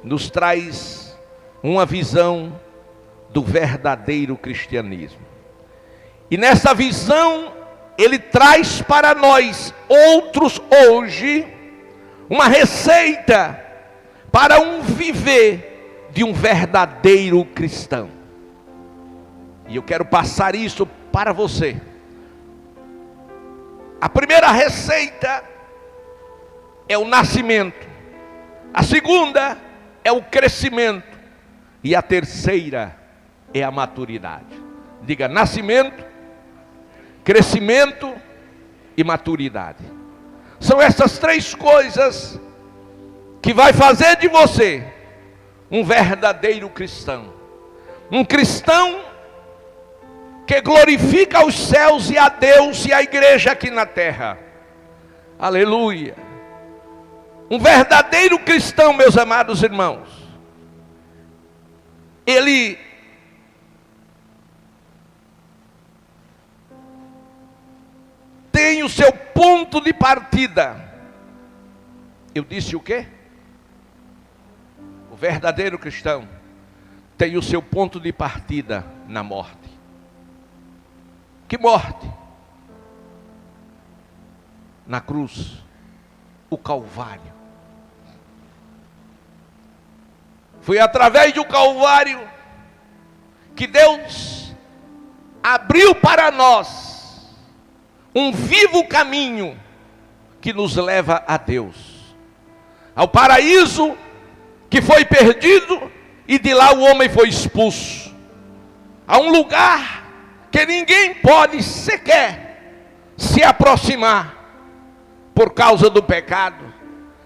nos traz uma visão do verdadeiro cristianismo. E nessa visão, ele traz para nós outros hoje, uma receita para um viver de um verdadeiro cristão. E eu quero passar isso para você. A primeira receita é o nascimento. A segunda é o crescimento. E a terceira é a maturidade. Diga, nascimento, crescimento e maturidade. São essas três coisas que vai fazer de você um verdadeiro cristão. Um cristão que glorifica os céus e a Deus e a igreja aqui na terra. Aleluia. Um verdadeiro cristão, meus amados irmãos, ele tem o seu ponto de partida. Eu disse o quê? O verdadeiro cristão tem o seu ponto de partida na morte. Que morte? Na cruz, o Calvário. Foi através do Calvário que Deus abriu para nós um vivo caminho que nos leva a Deus, ao paraíso que foi perdido, e de lá o homem foi expulso a um lugar que ninguém pode sequer se aproximar por causa do pecado.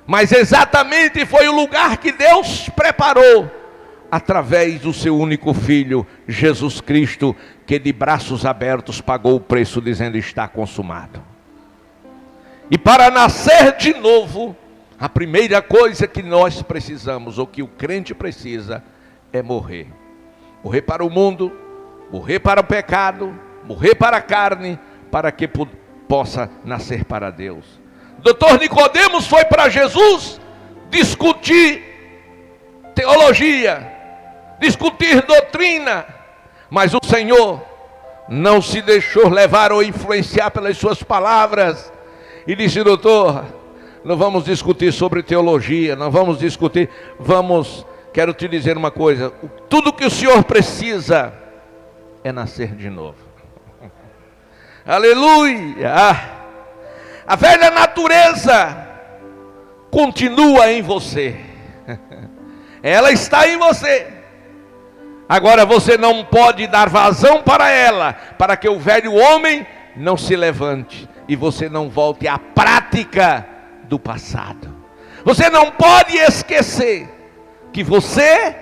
Mas exatamente foi o lugar que Deus preparou através do seu único Filho, Jesus Cristo, que de braços abertos pagou o preço, dizendo: está consumado. E para nascer de novo, a primeira coisa que nós precisamos, ou que o crente precisa, é morrer. Morrer para o mundo, morrer para o pecado, morrer para a carne, para que possa nascer para Deus. Doutor Nicodemos foi para Jesus discutir teologia, discutir doutrina, mas o Senhor não se deixou levar ou influenciar pelas suas palavras, e disse: doutor, não vamos discutir sobre teologia, não vamos discutir, quero te dizer uma coisa, tudo que o senhor precisa é nascer de novo. Aleluia! A velha natureza continua em você, ela está em você. Agora você não pode dar vazão para ela, para que o velho homem não se levante e você não volte à prática do passado. Você não pode esquecer que você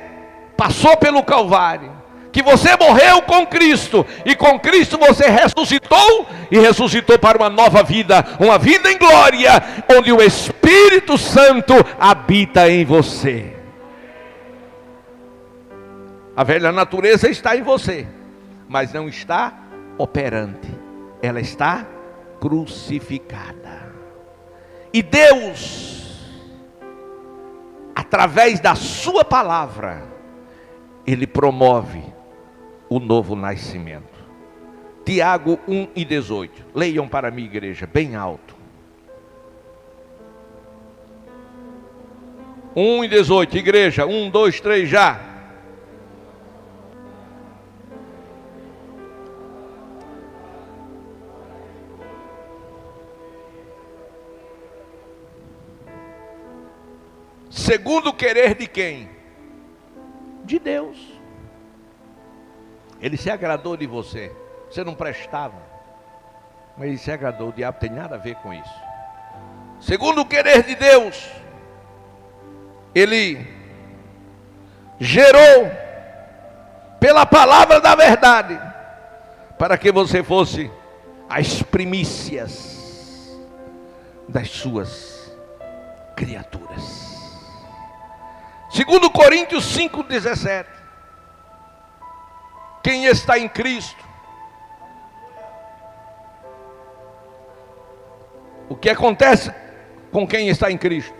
passou pelo Calvário, que você morreu com Cristo, e com Cristo você ressuscitou, e ressuscitou para uma nova vida, uma vida em glória, onde o Espírito Santo habita em você. A velha natureza está em você, mas não está operante, ela está crucificada. E Deus, através da sua palavra, Ele promove o novo nascimento. Tiago 1:18. Leiam para mim, igreja, bem alto. 1:18, igreja, 1, 2, 3, já. Segundo o querer de quem? De Deus. Ele se agradou de você. Você não prestava, mas Ele se agradou. O diabo tem nada a ver com isso. Segundo o querer de Deus, Ele gerou pela palavra da verdade, para que você fosse as primícias das suas criaturas. Segundo Coríntios 5:17. Quem está em Cristo? O que acontece com quem está em Cristo?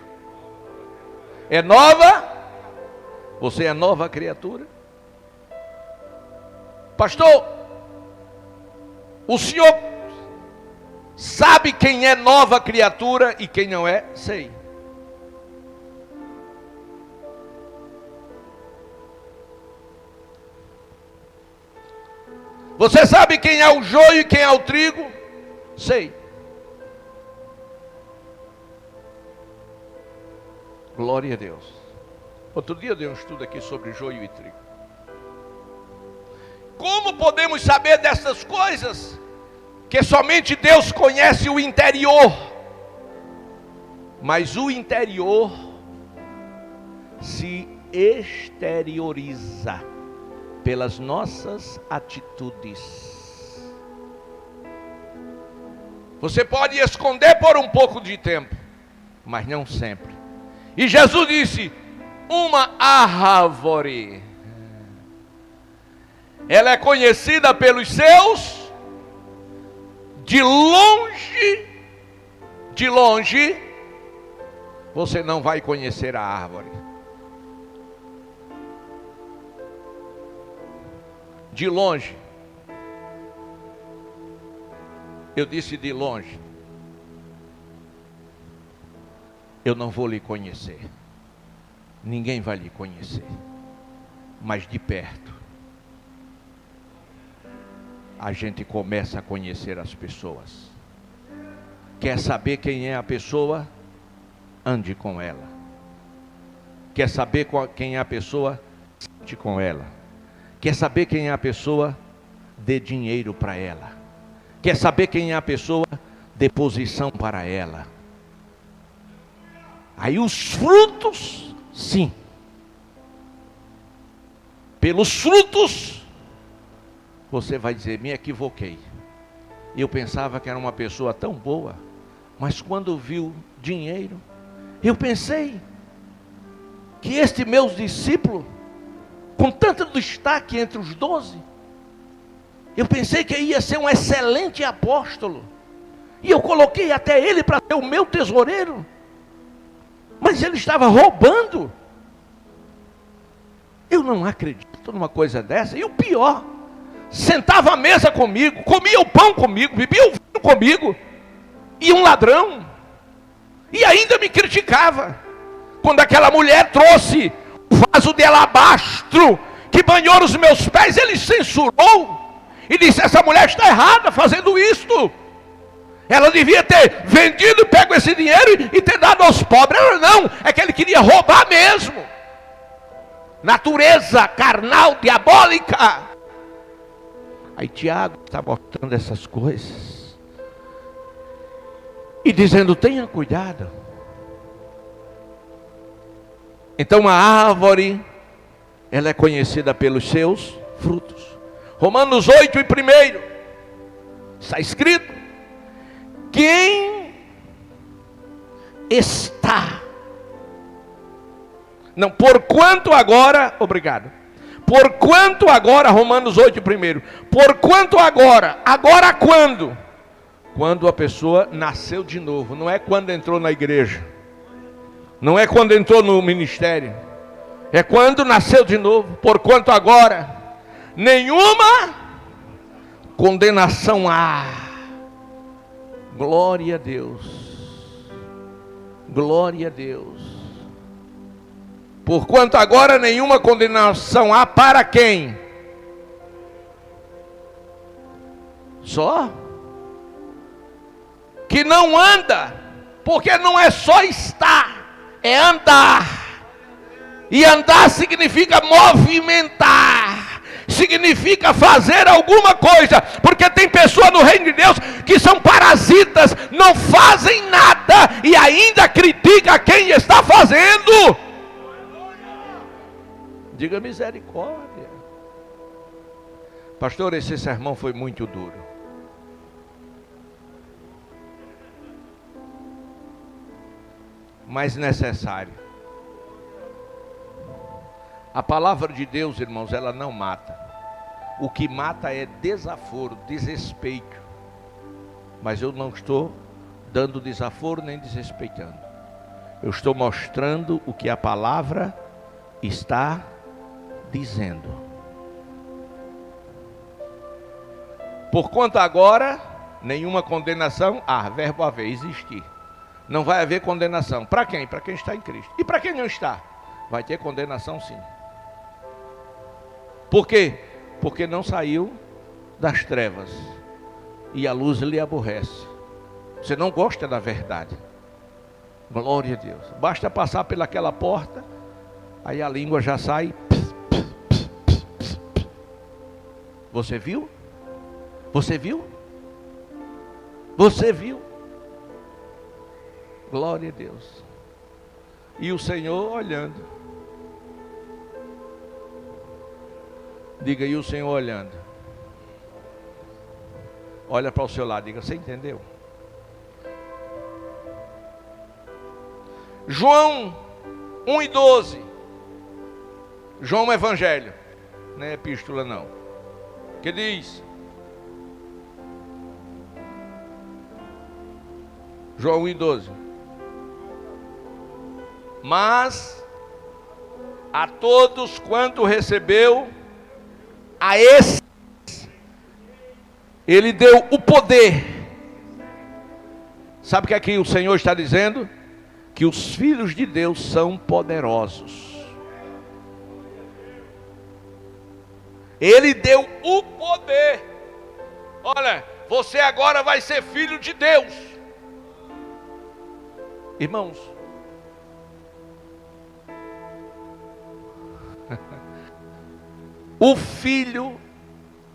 É nova? Você é nova criatura? Pastor, o senhor sabe quem é nova criatura e quem não é? Sei. Você sabe quem é o joio e quem é o trigo? Sei. Glória a Deus. Outro dia eu dei um estudo aqui sobre joio e trigo. Como podemos saber dessas coisas? Que somente Deus conhece o interior. Mas o interior se exterioriza pelas nossas atitudes. Você pode esconder por um pouco de tempo, mas não sempre. E Jesus disse: uma árvore, ela é conhecida pelos seus, de longe, você não vai conhecer a árvore. De longe, eu disse de longe, eu não vou lhe conhecer, ninguém vai lhe conhecer, mas de perto, a gente começa a conhecer as pessoas. Quer saber quem é a pessoa? Ande com ela. Quer saber quem é a pessoa? Sente com ela. Quer saber quem é a pessoa? Dê dinheiro para ela. Quer saber quem é a pessoa? Dê posição para ela. Aí os frutos, sim. Pelos frutos, você vai dizer, me equivoquei. Eu pensava que era uma pessoa tão boa, mas quando viu dinheiro, eu pensei que este meu discípulo, com tanto destaque entre os 12, eu pensei que ia ser um excelente apóstolo, e eu coloquei até ele para ser o meu tesoureiro, mas ele estava roubando. Eu não acredito numa coisa dessa. E o pior, sentava à mesa comigo, comia o pão comigo, bebia o vinho comigo, e um ladrão, e ainda me criticava. Quando aquela mulher trouxe o vaso de alabastro que banhou os meus pés, ele censurou e disse, essa mulher está errada fazendo isto. Ela devia ter vendido, pego esse dinheiro e ter dado aos pobres. Não, é que ele queria roubar mesmo. Natureza carnal, diabólica. Aí Tiago está mostrando essas coisas e dizendo, tenha cuidado. Então a árvore, ela é conhecida pelos seus frutos. Romanos 8 e 1, está escrito, quem está, não, porquanto agora, obrigado, porquanto agora, Romanos 8 1, porquanto agora quando? Quando a pessoa nasceu de novo, não é quando entrou na igreja, não é quando entrou no ministério, é quando nasceu de novo. Porquanto agora nenhuma condenação há. Glória a Deus, glória a Deus. Porquanto agora nenhuma condenação há para quem? Só que não anda, porque não é só estar, é andar. E andar significa movimentar, significa fazer alguma coisa, porque tem pessoas no reino de Deus que são parasitas, não fazem nada e ainda critica quem está fazendo. Diga misericórdia. Pastor, esse sermão foi muito duro. Mas necessário. A palavra de Deus, irmãos, ela não mata. O que mata é desaforo, desrespeito. Mas eu não estou dando desaforo nem desrespeitando. Eu estou mostrando o que a palavra está dizendo. Porquanto agora nenhuma condenação há, verbo haver, existir. Não vai haver condenação. Para quem? Para quem está em Cristo. E para quem não está? Vai ter condenação sim. Por quê? Porque não saiu das trevas e a luz lhe aborrece. Você não gosta da verdade. Glória a Deus. Basta passar pelaquela porta, aí a língua já sai. Você viu? Você viu? Você viu? Glória a Deus. E o Senhor olhando. Diga, e o Senhor olhando. Olha para o seu lado, diga, você entendeu? João 1 e 12. João Evangelho, não é epístola não. Que diz? João 1 e 12. Mas a todos quanto recebeu, a esse ele deu o poder. Sabe o que aqui o Senhor está dizendo? Que os filhos de Deus são poderosos. Ele deu o poder. Olha, você agora vai ser filho de Deus. Irmãos, O filho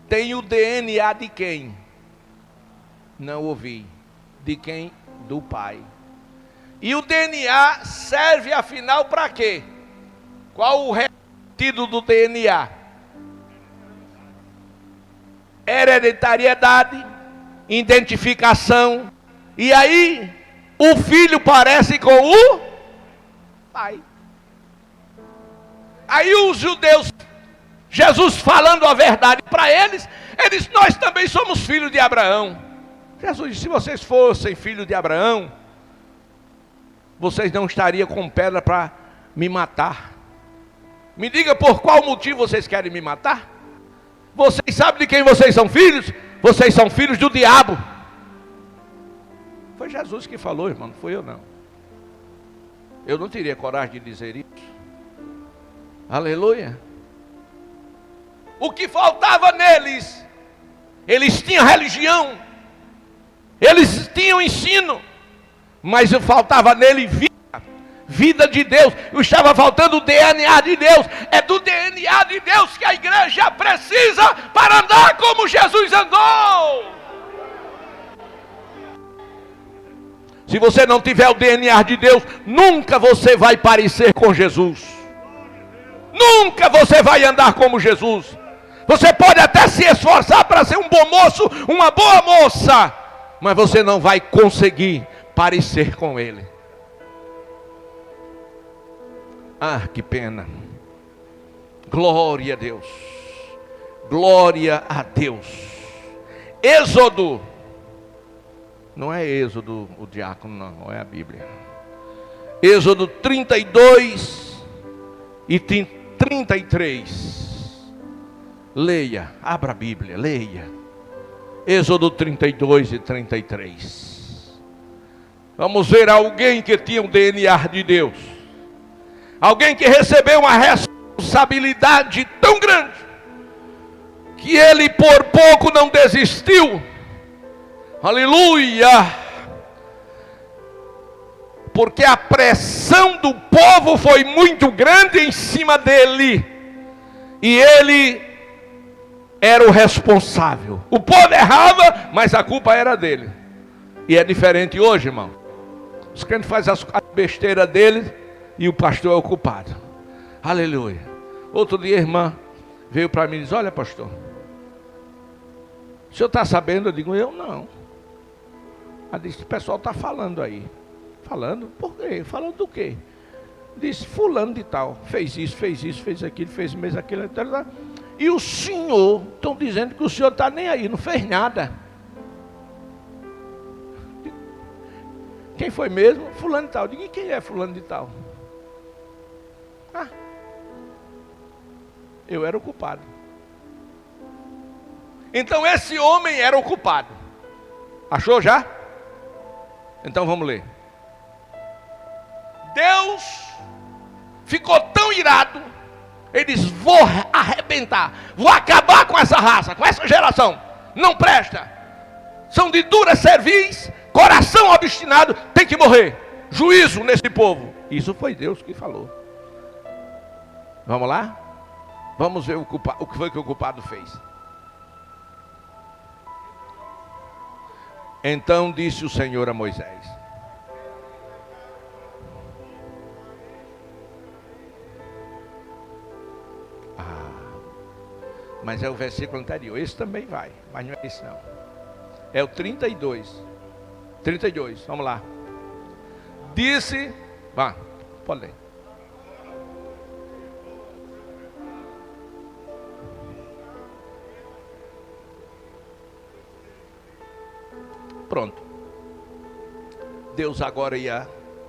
tem o DNA de quem? Não ouvi. De quem? Do pai. E o DNA serve afinal para quê? Qual o sentido do DNA? Hereditariedade, identificação. E aí, o filho parece com o pai. Aí os judeus, Jesus falando a verdade para eles, eles, nós também somos filhos de Abraão. Jesus disse, se vocês fossem filhos de Abraão, vocês não estariam com pedra para me matar. Me diga por qual motivo vocês querem me matar? Vocês sabem de quem vocês são filhos? Vocês são filhos do diabo. Foi Jesus que falou, irmão, não fui eu não. Eu não teria coragem de dizer isso. Aleluia. O que faltava neles? Eles tinham religião, eles tinham ensino, mas faltava nele vida de Deus. Estava faltando o DNA de Deus. É do DNA de Deus que a igreja precisa para andar como Jesus andou. Se você não tiver o DNA de Deus, nunca você vai parecer com Jesus. Nunca você vai andar como Jesus. Você pode até se esforçar para ser um bom moço, uma boa moça, mas você não vai conseguir parecer com Ele. Ah, que pena. Glória a Deus. Glória a Deus. Êxodo. Não é Êxodo o diácono, não é a Bíblia. Êxodo 32 e 33. Leia, abra a Bíblia, leia. Êxodo 32 e 33. Vamos ver alguém que tinha o DNA de Deus. Alguém que recebeu uma responsabilidade tão grande, que ele por pouco não desistiu. Aleluia! Porque a pressão do povo foi muito grande em cima dele. E ele era o responsável. O povo errava, mas a culpa era dele. E é diferente hoje, irmão. Os crentes fazem as besteiras dele e o pastor é o culpado. Aleluia. Outro dia a irmã veio para mim e disse, olha pastor, o senhor está sabendo? Eu digo, eu não. Ela disse, o pessoal está falando aí. Falando? Por quê? Falando do quê? Disse, fulano de tal, fez isso, fez aquilo, fez mesmo aquilo, tal. E o senhor, estão dizendo que o senhor está nem aí, não fez nada. Quem foi mesmo? Fulano de tal. Eu digo, e quem é fulano de tal? Ah, eu era o culpado. Então esse homem era o culpado. Achou já? Então vamos ler. Deus ficou tão irado, ele diz, vou arrebentar, vou acabar com essa raça, com essa geração, não presta, são de dura cerviz, coração obstinado, tem que morrer, juízo nesse povo. Isso foi Deus que falou. Vamos lá? Vamos ver o que foi que o culpado fez. Então disse o Senhor a Moisés, mas é o versículo anterior, esse também vai, mas não é esse não, é o 32, vamos lá. Disse, vá, pode ler. Pronto. Deus agora ia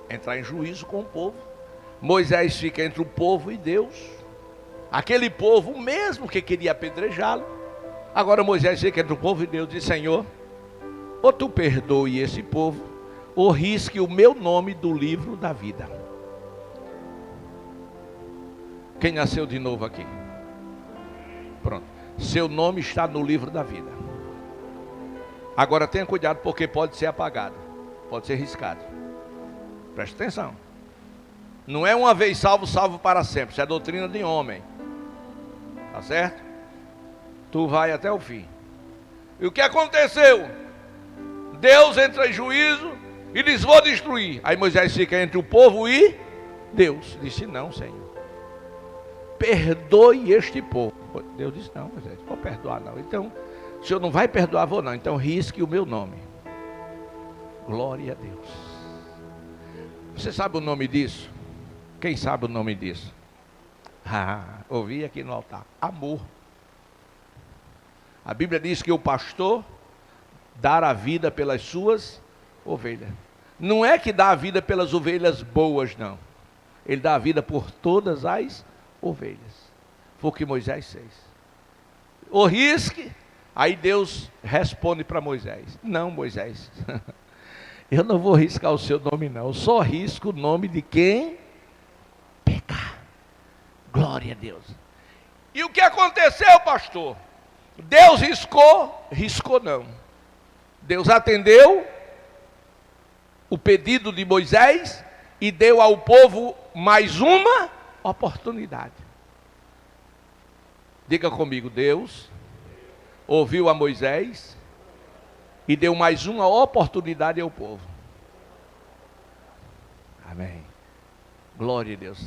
entrar em juízo com o povo. Moisés fica entre o povo e Deus. Aquele povo mesmo que queria apedrejá-lo. Agora Moisés fica entre o povo e Deus diz, Senhor, ou tu perdoe esse povo, ou risque o meu nome do livro da vida. Quem nasceu de novo aqui? Pronto. Seu nome está no livro da vida. Agora tenha cuidado, porque pode ser apagado, pode ser riscado. Preste atenção. Não é uma vez salvo, salvo para sempre. Isso é doutrina de homem. Tá certo? Tu vai até o fim. E o que aconteceu? Deus entra em juízo e diz: vou destruir. Aí Moisés fica entre o povo e Deus. Disse: não, Senhor, perdoe este povo. Deus disse: não, Moisés, não vou perdoar não. Então, o Senhor não vai perdoar, vou não. Então risque o meu nome. Glória a Deus. Você sabe o nome disso? Quem sabe o nome disso? Ouvi aqui no altar: amor. A Bíblia diz que o pastor dá a vida pelas suas ovelhas. Não é que dá a vida pelas ovelhas boas, não. Ele dá a vida por todas as ovelhas. Foi o que Moisés fez. O risque. Aí Deus responde para Moisés: não, Moisés, eu não vou riscar o seu nome não. Eu só risco o nome de quem pecar. Glória a Deus. E o que aconteceu, pastor? Deus riscou não. Deus atendeu o pedido de Moisés e deu ao povo mais uma oportunidade. Diga comigo: Deus ouviu a Moisés e deu mais uma oportunidade ao povo. Amém. Glória a Deus.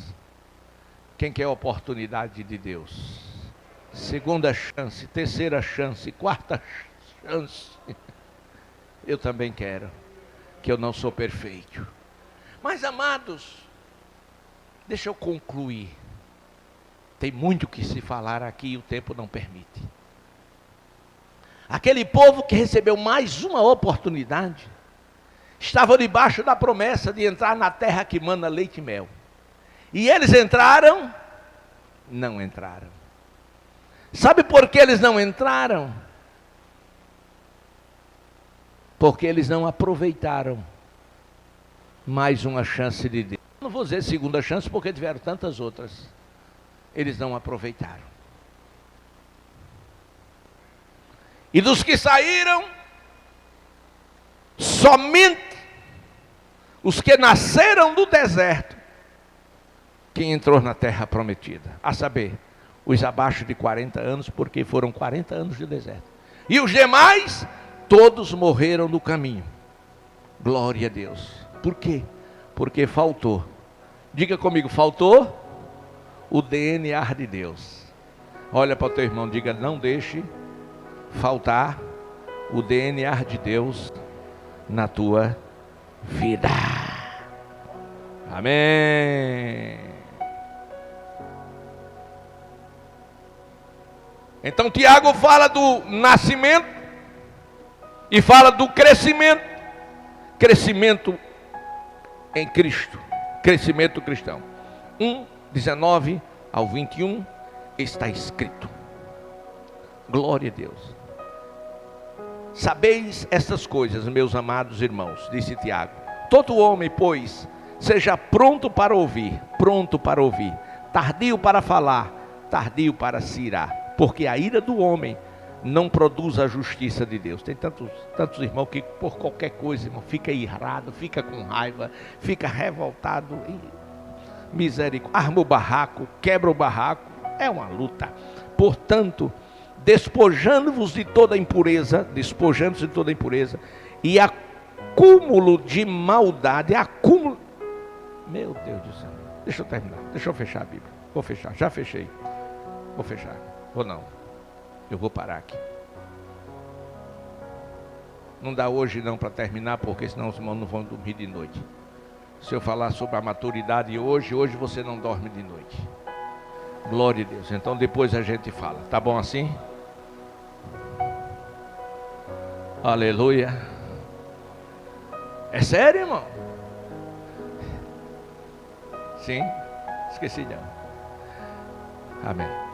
Quem quer a oportunidade de Deus? Segunda chance, terceira chance, quarta chance. Eu também quero, que eu não sou perfeito. Mas, amados, deixa eu concluir. Tem muito que se falar aqui e o tempo não permite. Aquele povo que recebeu mais uma oportunidade, estava debaixo da promessa de entrar na terra que mana leite e mel. E eles entraram? Não entraram. Sabe por que eles não entraram? Porque eles não aproveitaram mais uma chance de Deus. Não vou dizer segunda chance, porque tiveram tantas outras. Eles não aproveitaram. E dos que saíram, somente os que nasceram do deserto, quem entrou na terra prometida, a saber, os abaixo de 40 anos, porque foram 40 anos de deserto. E os demais, todos morreram no caminho. Glória a Deus. Por quê? Porque faltou. Diga comigo: faltou o DNA de Deus. Olha para o teu irmão, diga: não deixe faltar o DNA de Deus na tua vida. Amém. Então Tiago fala do nascimento e fala do crescimento. Crescimento em Cristo. Crescimento cristão. 1:19 ao 21 está escrito. Glória a Deus. Sabeis estas coisas, meus amados irmãos, disse Tiago. Todo homem, pois, seja pronto para ouvir, tardio para falar, tardio para se irar. Porque a ira do homem não produz a justiça de Deus. Tem tantos irmãos que por qualquer coisa, irmão, fica irado, fica com raiva, fica revoltado. Misericórdia, arma o barraco, quebra o barraco. É uma luta. Portanto, despojando-vos de toda impureza, e acúmulo de maldade, meu Deus do céu. Deixa eu terminar, deixa eu fechar a Bíblia. Vou fechar, já fechei. Vou fechar. Ou não, eu vou parar aqui. Não dá hoje não para terminar, porque senão os irmãos não vão dormir de noite. Se eu falar sobre a maturidade hoje você não dorme de noite. Glória a Deus. Então depois a gente fala, tá bom assim? Aleluia. É sério, irmão? Sim, esqueci de. Amém.